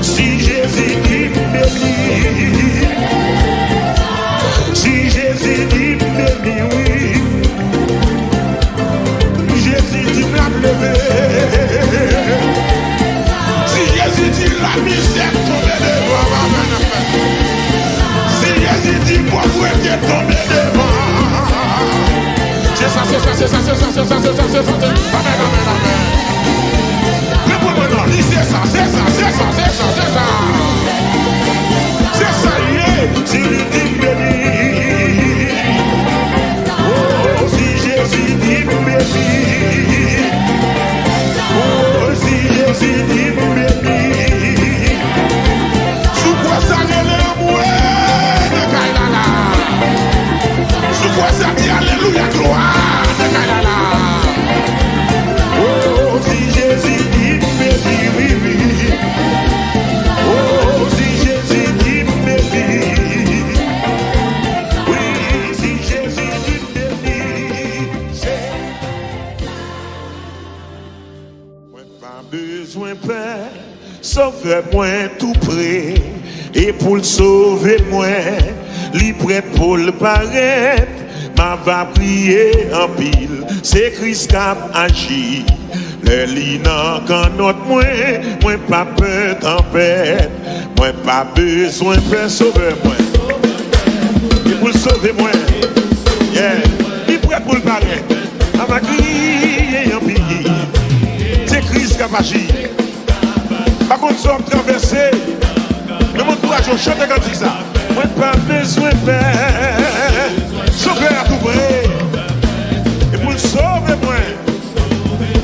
Si Jésus dit béni. Si Jésus dit béni, oui. Jésus dit la lever. Si Jésus dit la misère tomber devant. Si Jésus dit pauvreté tomber devant. C'est ça, c'est ça, c'est ça, c'est ça, c'est ça, c'est ça, c'est ça. Amen, amen, amen. Réponds-moi non, dis c'est ça, c'est ça, c'est ça, c'est ça, c'est ça. C'est ça, yeah. Si Jésus dit béni. Oh, si Jésus dit béni. Oh, si Jésus dit béni. Sous quoi ça n'est l'amour de Kailala. Sous quoi ça dit alléluia gloire de Kailala. Oh, si Jésus dit béni, oui, oui. Oh, si Jésus dit béni. Oui, si Jésus dit béni. Moi pas besoin père, sauve-moi tout près. Et pour le sauver moi, li prêt pour le paraître. Ma va prier en pile, c'est Christ qui a agi. Le linan quand notre moi pas peur tempête. Moi pas besoin de sauver moi. Et pour le sauver moi, yeah, li prêt pour le paraître. Ma va crier en pile, c'est Christ qui a agi. Par contre, nous sommes traversés. Le monde courage, on chante quand ça. Moi pas besoin de faire. Sauver à tout près. Et pour le sauver, moi,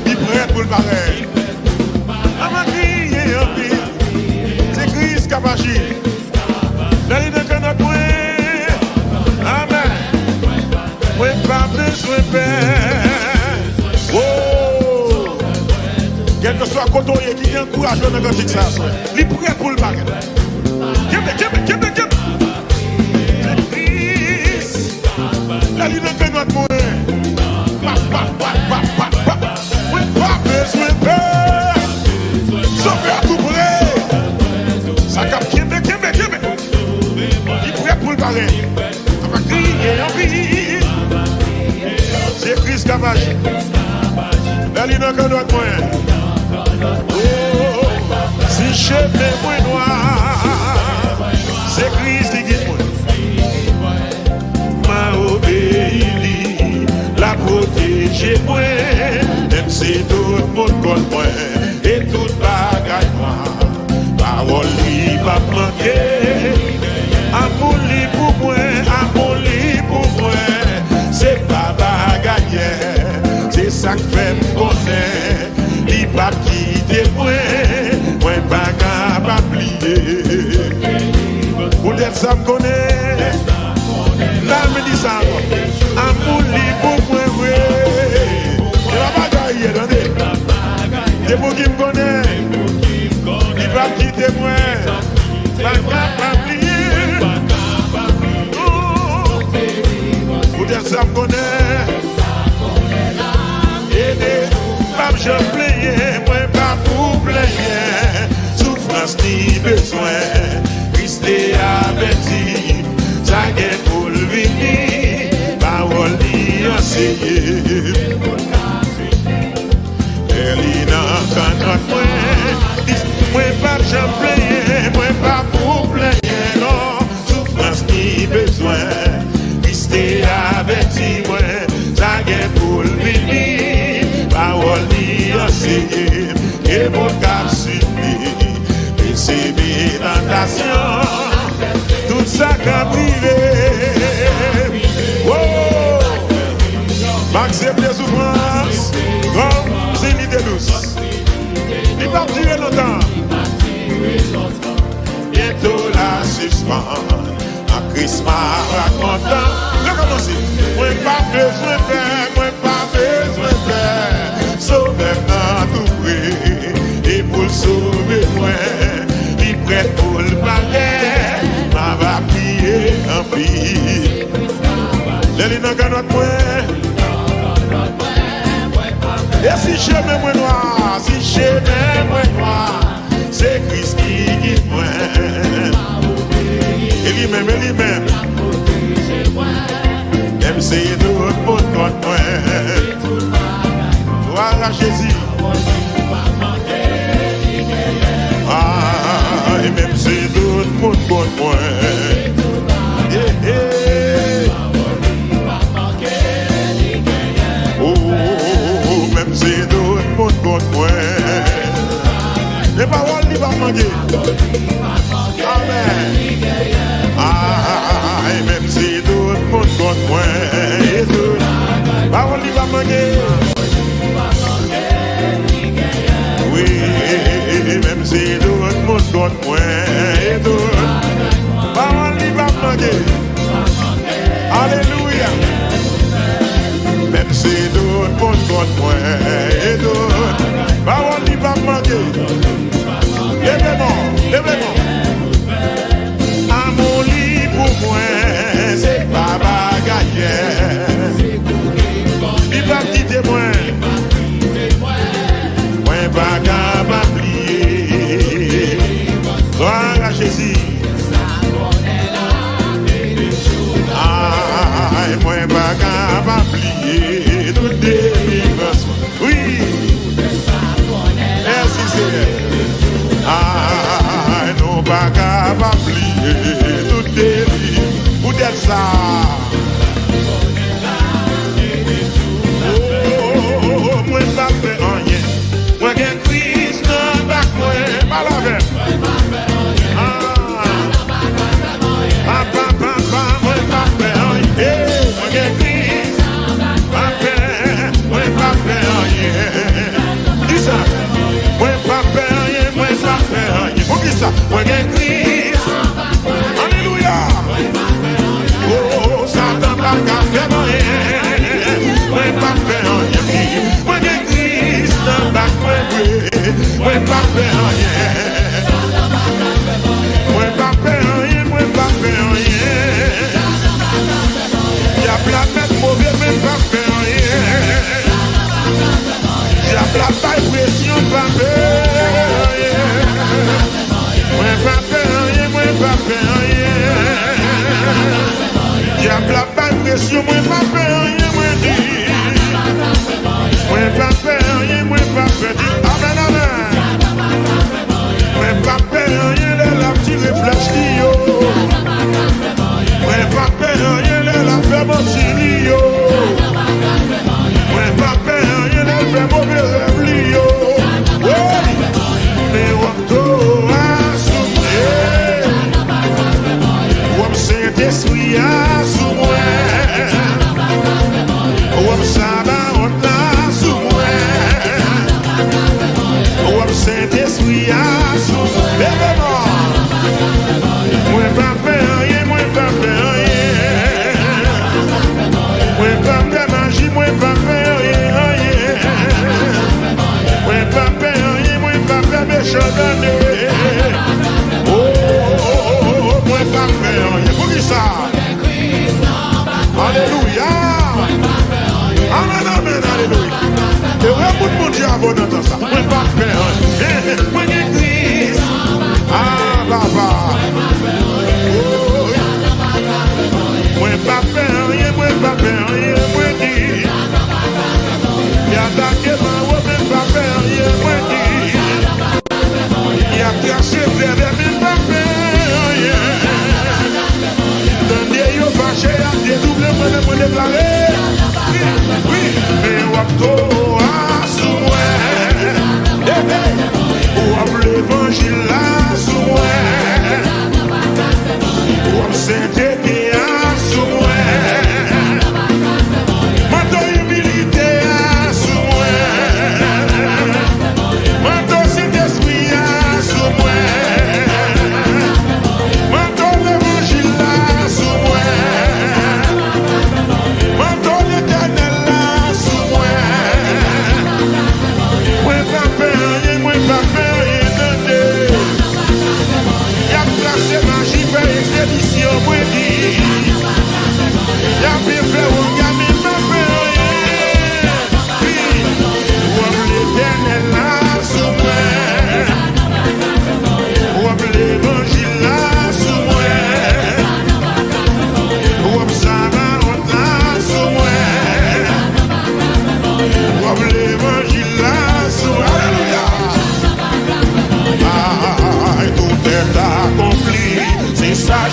il prêt pour le pareil. À ma crier en pile. C'est Christ qui a agi. Dans les deux canaux, moi. Amen. Moi pas besoin de faire. Oh. Quel que soit le côté qui encourage dans le cantique ça. Il prêt pour le pareil. La ligne de notre moyen. Oui, pas besoin de peur. Sauver à tout près. Ça cap Kébé. Il prêt pour le pareil. On va crier en vie. C'est Christ qui a agi. La ligne de notre moyen. Oh, si chemin moins noir, c'est Christ qui guide moi. M'a obéi, la protéger moi. Même si tout le monde compte moi, et tout bagaille moi. Parole li pas manquer. Amour li pour moi, amour li pour moi. C'est pas bagaille, c'est ça que fait me connaître. Li pas quitter moi, moi pas capable oublier. Pour dire ça me connaît. Là me dit ça. Amour li pour moi, oui. Et la bagaille, attendez. Des mots qui me connaissent. Il va quitter moi. Pas capable oublier. Pour dire ça me connaît. Aider, pas je plains, moi pas pour plaindre. Souffrance ni besoin. Christ est averti. Ça est pour le venir. Parole ni enseigner. Elina quand moi pas je plains, moi pas pour plaindre. Non, souffrance ni besoin. Christ est averti, moi ça est pour le venir. Parole ni enseigner. Et mon cap subi. Receber dans ta tentation, tout ça qu'a privé. Oh, m'accepte des souffrances comme si l'idée douce. Il va durer longtemps. Bientôt la suspend. En Christmas racontant. Je commence. Moi pas besoin de faire, moi pas besoin de faire. Sauve-moi tout près. Et pour le sauver moi, il prête pour le palais. Ma va prier en pile. Les dans notre point. Et si je mets moi noir, si je mets moi noir, c'est Christ qui guide moi. Et lui-même, même c'est d'autres pour moi. Voilà Jésus. Ah, et même c'est d'autres pour moi. Oh, même c'est d'autres pour moi. Les paroles n'y vont pas manquer. Amen. Ah, et même si tout le monde compte moi, et tout, parole n'y va pas manquer. Oui, même si tout le monde compte moi, et tout, parole n'y va pas manquer. Alléluia. Même si tout le monde compte moi, et tout, parole n'y va pas manquer. Lèvez-moi. Amour libre pour moi, c'est pas bagaille. Il va me quitter moi. Moi pas capable d'oublier. Gloire à Jésus. Ah, moi pas capable d'oublier. Tout délivrance. Oui. Merci Seigneur. Ah, non pas capable d'oublier. Tout délivrance. Vous êtes ça. Oh, moi pas fait rien. Moi j'ai Christ dans ma coin. Pas la veine. Papa, moi pas fait rien. Moi j'ai Christ. Moi pas fait rien. Dis ça. Moi pas fait rien. Moi pas fait rien. Faut dire ça. Moi j'ai Christ. Alléluia. Oh, Satan pas qu'à faire rien. Moi pas fait rien. Moi j'ai Christ dans ma coin. Moi pas fait rien. Moi pas fait rien. Moi pas fait rien. Y'a plein de mauvais, mais pas fait rien. Y'a plein de pression, pas fait rien. Moi pas fait rien. Moi pas fait rien. Y'a plein de pression, moi pas fait rien. Moi dis. Moi pas fait rien. Moi pas fait rien. Amen, amen. Moi pas fait rien. La petite réflexe yo. Moi pas fait rien. La fait mon silio. Moi pas fait rien. La fait mauvais rêve yo. Mais on doit souffrir. On Saint-Esprit a sous moi. On s'abat, on a sous moi. On Saint-Esprit a sous moi. Moi pas faire rien, moi pas faire rien. Moi pas faire magie, moi pas faire rien. Moi pas faire rien, moi pas faire méchant d'année. Oh, moi pas faire rien. Pour qui ça? Alléluia. Amen, amen, alléluia. Et ouais, tout le monde dit avant d'entendre ça. Moi pas faire rien. Moi j'ai Christ. Ah, papa. Moi pas faire rien, moi pas faire rien, moi dis. Y'a attaqué ma robe, mais pas faire rien, moi dis. Y'a cassé vers mais pas faire rien. Dans des yeux fâchés, y'a des doubles, moi déclaré. Oui, mais wapto a sous moi. Ou l'évangile là sous moi.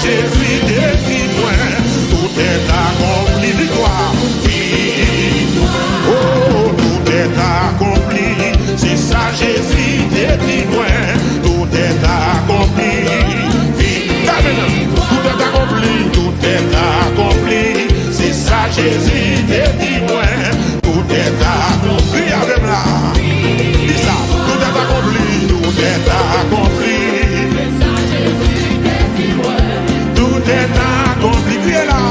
Jésus décrit moi, tout est accompli, victoire. Oh, tout est accompli, c'est ça Jésus décrit moi, tout est accompli. Tout est accompli, tout est accompli, c'est ça Jésus décrit moi, tout est accompli avec là. Dis ça, tout est accompli, tout est accompli. Tout est accompli, criez là.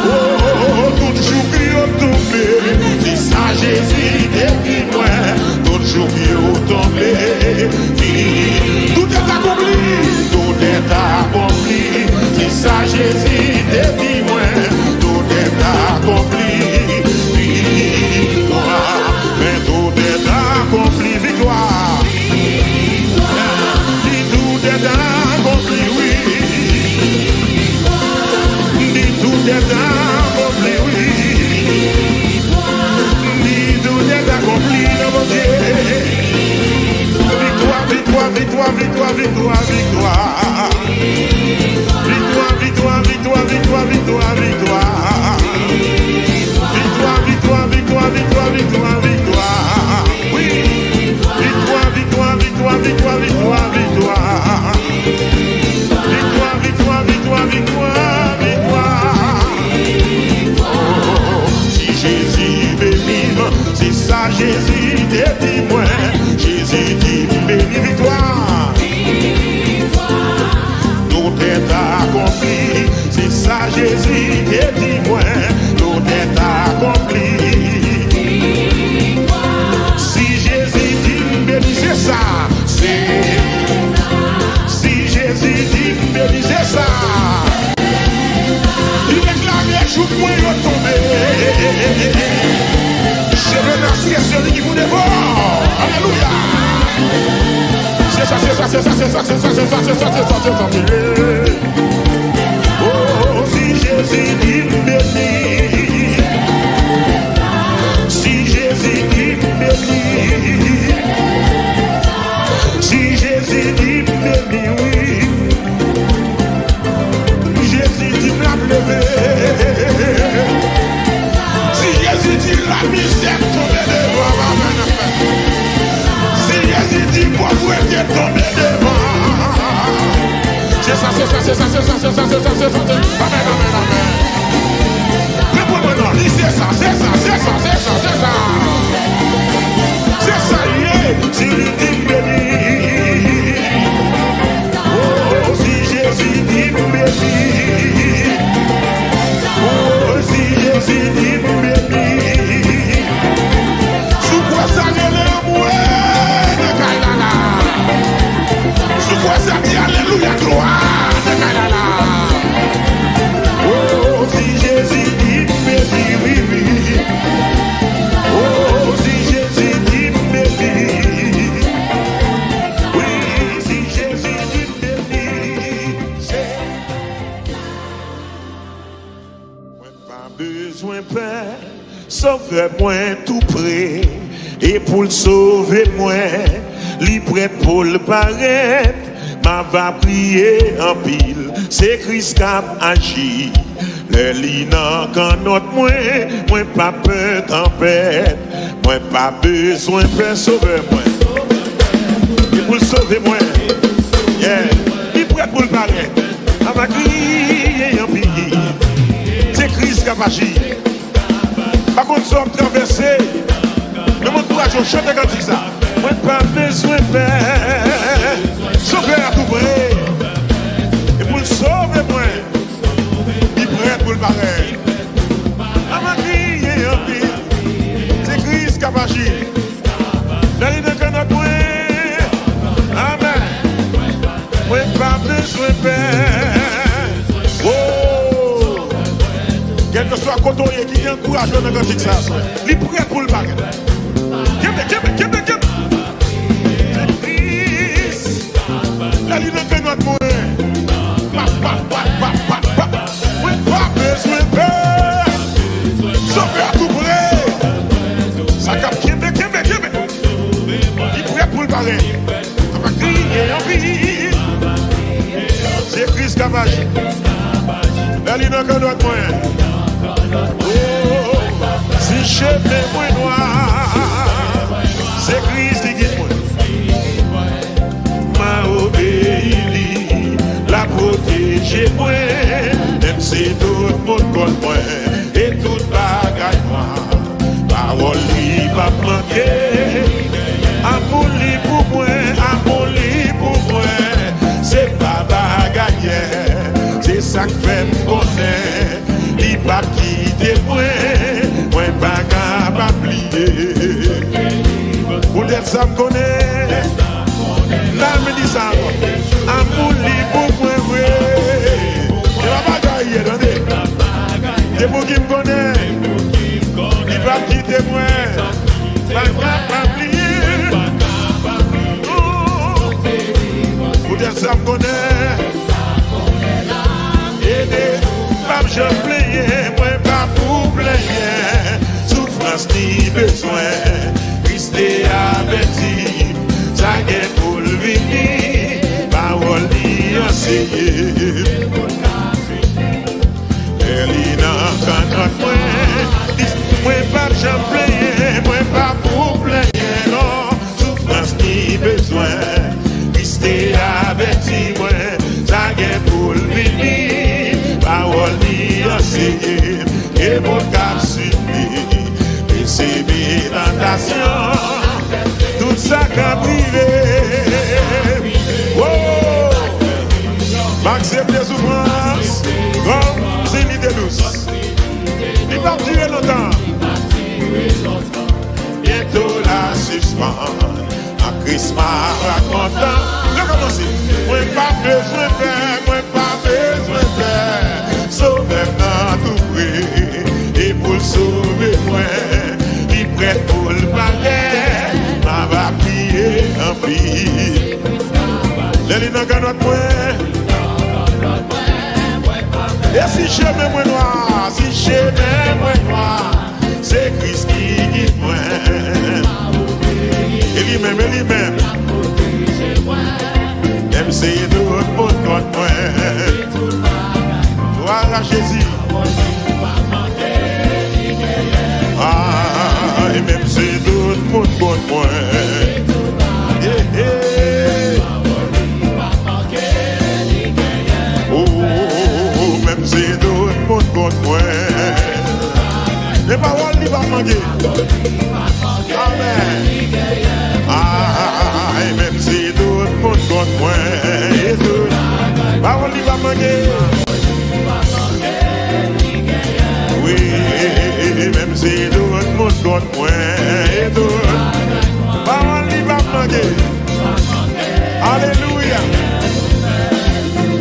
Oh, tout jour qui est tombé, c'est ça Jésus décrit moi, tout jour qui est tombé. Tout est accompli, tout est accompli, c'est ça Jésus décrit moi, tout est accompli. Victoire, mais tout est accompli, victoire. Tout est accompli, oui. Tout est accompli, oui. Tout est accompli dans mon Dieu. Victoire, victoire, victoire, victoire, victoire, victoire. Victoire, victoire, victoire, victoire, victoire, victoire. Victoire, victoire, victoire, victoire, victoire, victoire. Oui. Victoire, victoire, victoire, victoire, victoire, victoire. Victoire, victoire, victoire, victoire, victoire. Oh, si Jésus veut vivre, c'est ça Jésus dit moi. Jésus dit béni victoire. Tout est accompli, c'est ça Jésus dit moi. Tout est accompli. Si Jésus dit béni, c'est ça. Si Jésus dit béni, c'est ça. Il réclame jour pour y tomber. Je remercie celui qui vous dévore. Alléluia. C'est ça, c'est ça, c'est ça, c'est ça, c'est ça, c'est ça, c'est ça, c'est ça, c'est ça. Oh, si Jésus dit béni. Si Jésus dit béni. Si Jésus dit béni, oui. Jésus dit la lever. Si Jésus dit la misère tomber devant. Si Jésus dit pauvreté tomber devant. C'est ça, c'est ça, c'est ça, c'est ça, c'est ça, c'est ça, c'est ça. Amen, amen, amen. Réponds-moi non, dis c'est ça, c'est ça, c'est ça, c'est ça, c'est ça. C'est ça, yeah. Si Jésus dit béni. Oh, si Jésus dit béni. Oh, si Jésus dit béni. Sous quoi ça n'est l'amour de Kailala. Sous quoi ça dit alléluia gloire de Kailala. Oh, si Jésus dit béni, oui, oui. Oh, si Jésus dit béni. Oui, si Jésus dit béni. Pas besoin, Père, sauve-moi tout près. Et pour le sauver, moi, li prêt pour le paraître. Ma va prier en pile, c'est Christ qui a agi. Le lina quand notre moi pas peur tempête. Moi pas besoin de sauver moi. Et pour le sauver moi, yeah, li prêt pour le paraître. Ma va crier en pile, c'est Christ qui a agi. Par contre, nous sommes traversés. Mais mon courage, je chante quand ça. Moi, pas besoin de faire. Sauver à tout près. Et pour le sauver, moi, il prêt pour le pareil. À ma crier en pile. C'est Christ qui a agi. Dans les deux canaux, moi. Amen. Moi, pas besoin de faire. Oh. Quel que soit côté qui a un courage dans le cantique, ça. Il prêt pour le pareil. La ligne de notre moyen. Oui, pas besoin de peur. Sauver à tout près. Ça capte Kébé. Il prêt pour le pareil. On va crier en vie. C'est esclavage. Elle est dans le droit de moi. Oh, si chemin moins noir, c'est Christ qui guide moi. M'a obéi, la protéger moi. Même si tout le monde contre moi et tout bagaille moi. Parole li pas manquer. Amour li pour moi, amour li pour moi. C'est pas bagaille, c'est ça que fait me connaître. Li pas quitter moi, moi pas capable oublier. Pour dire ça me connaît, là me dit ça. Amour li pour moi, oui. Et la bagaille, attendez. C'est pour qui me connaît. Li pas quitter moi, pas capable oublier. Pour dire ça me connaît. Aider, pas je plains, moi pas pour plaindre. Souffrance ni besoin, Christ est averti. Ça est pour le venir, parole ni enseigner. Elle est dans notre moi, moi pas je plains, moi pas pour plaindre. Non, souffrance ni besoin. T'es averti, moi, ça est pour le venir, parole ni enseigner, et mon cap suivi, et c'est mes tentations, tout ça qu'a privé. Oh, m'accepte les souffrances, comme si l'idée douce, il va durer longtemps, bientôt la suspendre. Christ m'a racontant. Je commence. Moi pas besoin de faire, moi pas besoin de faire. Sauve-moi tout près. Et pour le sauver, moi, il prête pour le palais. M'a va prier en pile. L'année dans notre point. Et si chemin moi noir, si chemin moi noir, c'est Christ qui guide moi. Et lui-même, même si tout le monde contre moi. Voilà Jésus. Ah, et même si tout le monde contre moi. Oh, même si tout le monde contre moi. Les paroles n'y vont pas manquer. Amen. Ah, et même si tout le monde contre moi, et tout, parole n'y va manquer. Oui, même si tout le monde contre moi, et tout, parole n'y va manquer. Alléluia.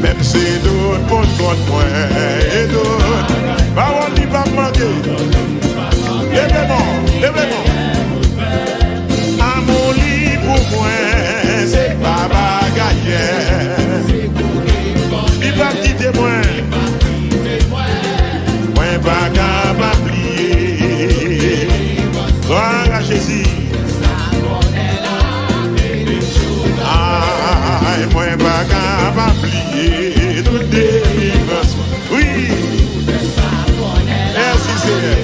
Même si tout le monde contre moi, et tout, parole n'y va manquer. Lèvez-moi. Amour libre pour moi, c'est pas bagaille. Il va quitter moi, moi pas capable oublier. Gloire à Jésus. Ah, moi pas capable oublier. Tout délivrance. Oui. Merci Seigneur.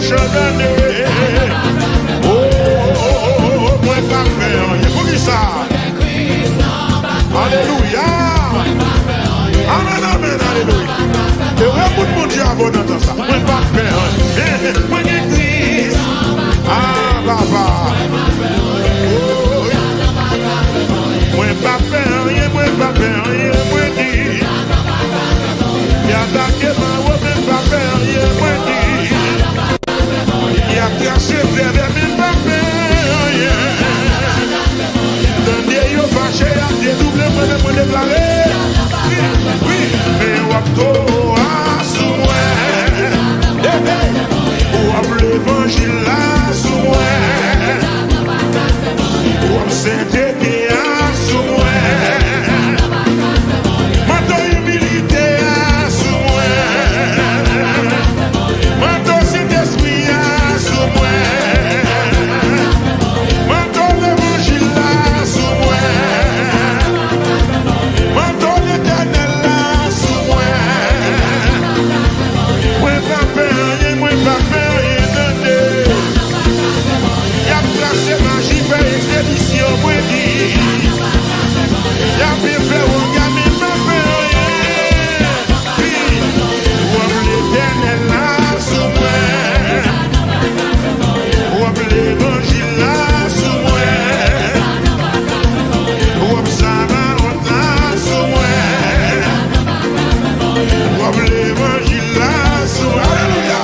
méchant d'année. Oh, moi pas faire rien. Pour qui ça? Alléluia. Amen, amen, alléluia. Et ouais, tout le monde dit avant d'entendre ça. Moi pas faire rien. Moi l'église. Ah, papa. Moi pas faire rien, moi pas faire rien, moi dit. Y'a attaqué ma robe, moi pas faire rien, moi dit. Y'a cassé vers mais pas faire rien. Dans des yeux fâchés, y'a dédoublé, moi déclaré. Oui, mais wapto a sous moi. Wap l'évangile là sous moi. Wap Saint-Étienne sous moi. Manteau humilité sous moi. Manteau Saint-Esprit sous moi. Manteau l'évangile sous moi. Manteau l'éternel sous moi. Moi pas faire, moi pas faire rien. Y'a placé magie, fait expédition, moi dit. Y'a bien fait, on gagne, pas fait rien. Ou l'éternel là sous moi. Ou l'évangile là sous moi. Ou Samarot là sous moi. Ou l'évangile là sous moi. Alléluia.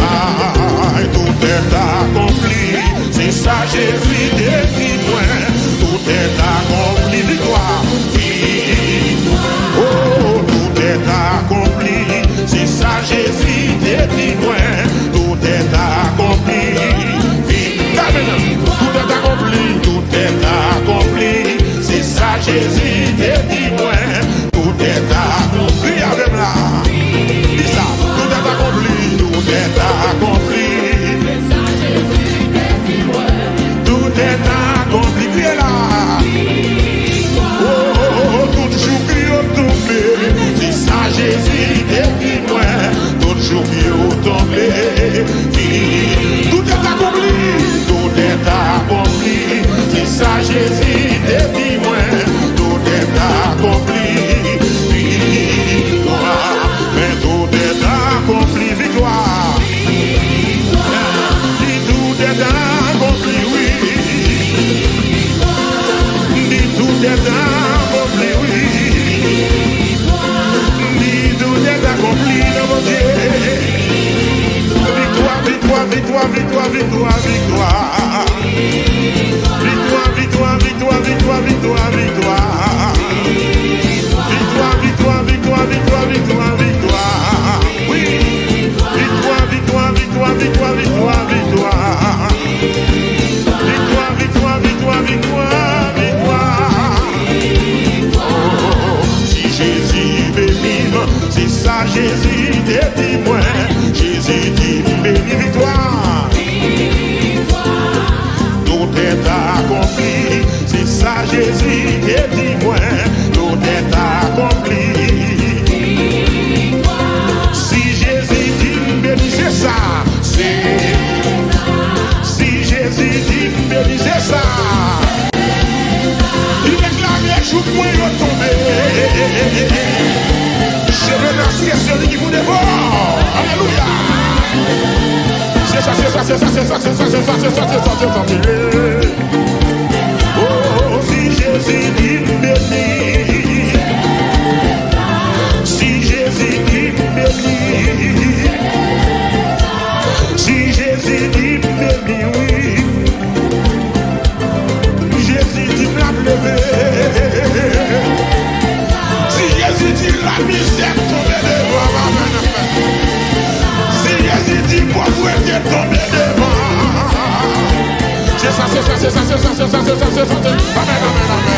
Ah, tout est accompli, c'est ça Jésus décrit moi. Tout est accompli, victoire, oh, tout est accompli, c'est ça Jésus décrit moi. Tout est accompli, tout est accompli, tout est accompli, c'est ça Jésus décrit moi. Tout est accompli, avec là. Dis ça, tout est accompli, tout est accompli. Tout est accompli, criez là. Oh, tout jour qui est tombé, c'est ça Jésus depuis moi. Tout jour qui est tombé, tout est accompli, tout est accompli, c'est ça Jésus depuis moi. Tout est accompli, victoire, mais tout est accompli, victoire. Tout est accompli, oui. Tout est accompli, oui. Tout est accompli dans mon Dieu. Victoire, victoire, victoire, victoire, victoire, victoire. Victoire, victoire, victoire, victoire, victoire, victoire. Victoire, victoire, victoire, victoire, victoire, victoire. Oui. Victoire, victoire, victoire, victoire, victoire, victoire. Victoire, victoire, victoire, victoire, victoire. Oh, si Jésus veut vivre, c'est ça Jésus dit moi. Jésus dit béni victoire. Tout est accompli, c'est ça Jésus dit moi. Tout est accompli. Si Jésus dit béni, c'est ça. Si Jésus dit béni, c'est ça. Il réclame les jours pour y tomber. Je veux lancer celui qui vous dévore. Alléluia. C'est ça, c'est ça, c'est ça, c'est ça, c'est ça, c'est ça, c'est ça, c'est ça, c'est ça. Oh, si Jésus dit béni. Si Jésus dit béni. Si Jésus dit béni, oui. Jésus dit la lever. Si Jésus dit la misère tomber devant. Si Jésus dit pauvreté tomber devant. C'est ça, c'est ça, c'est ça, c'est ça, c'est ça, c'est ça, c'est ça. Amen, amen, amen.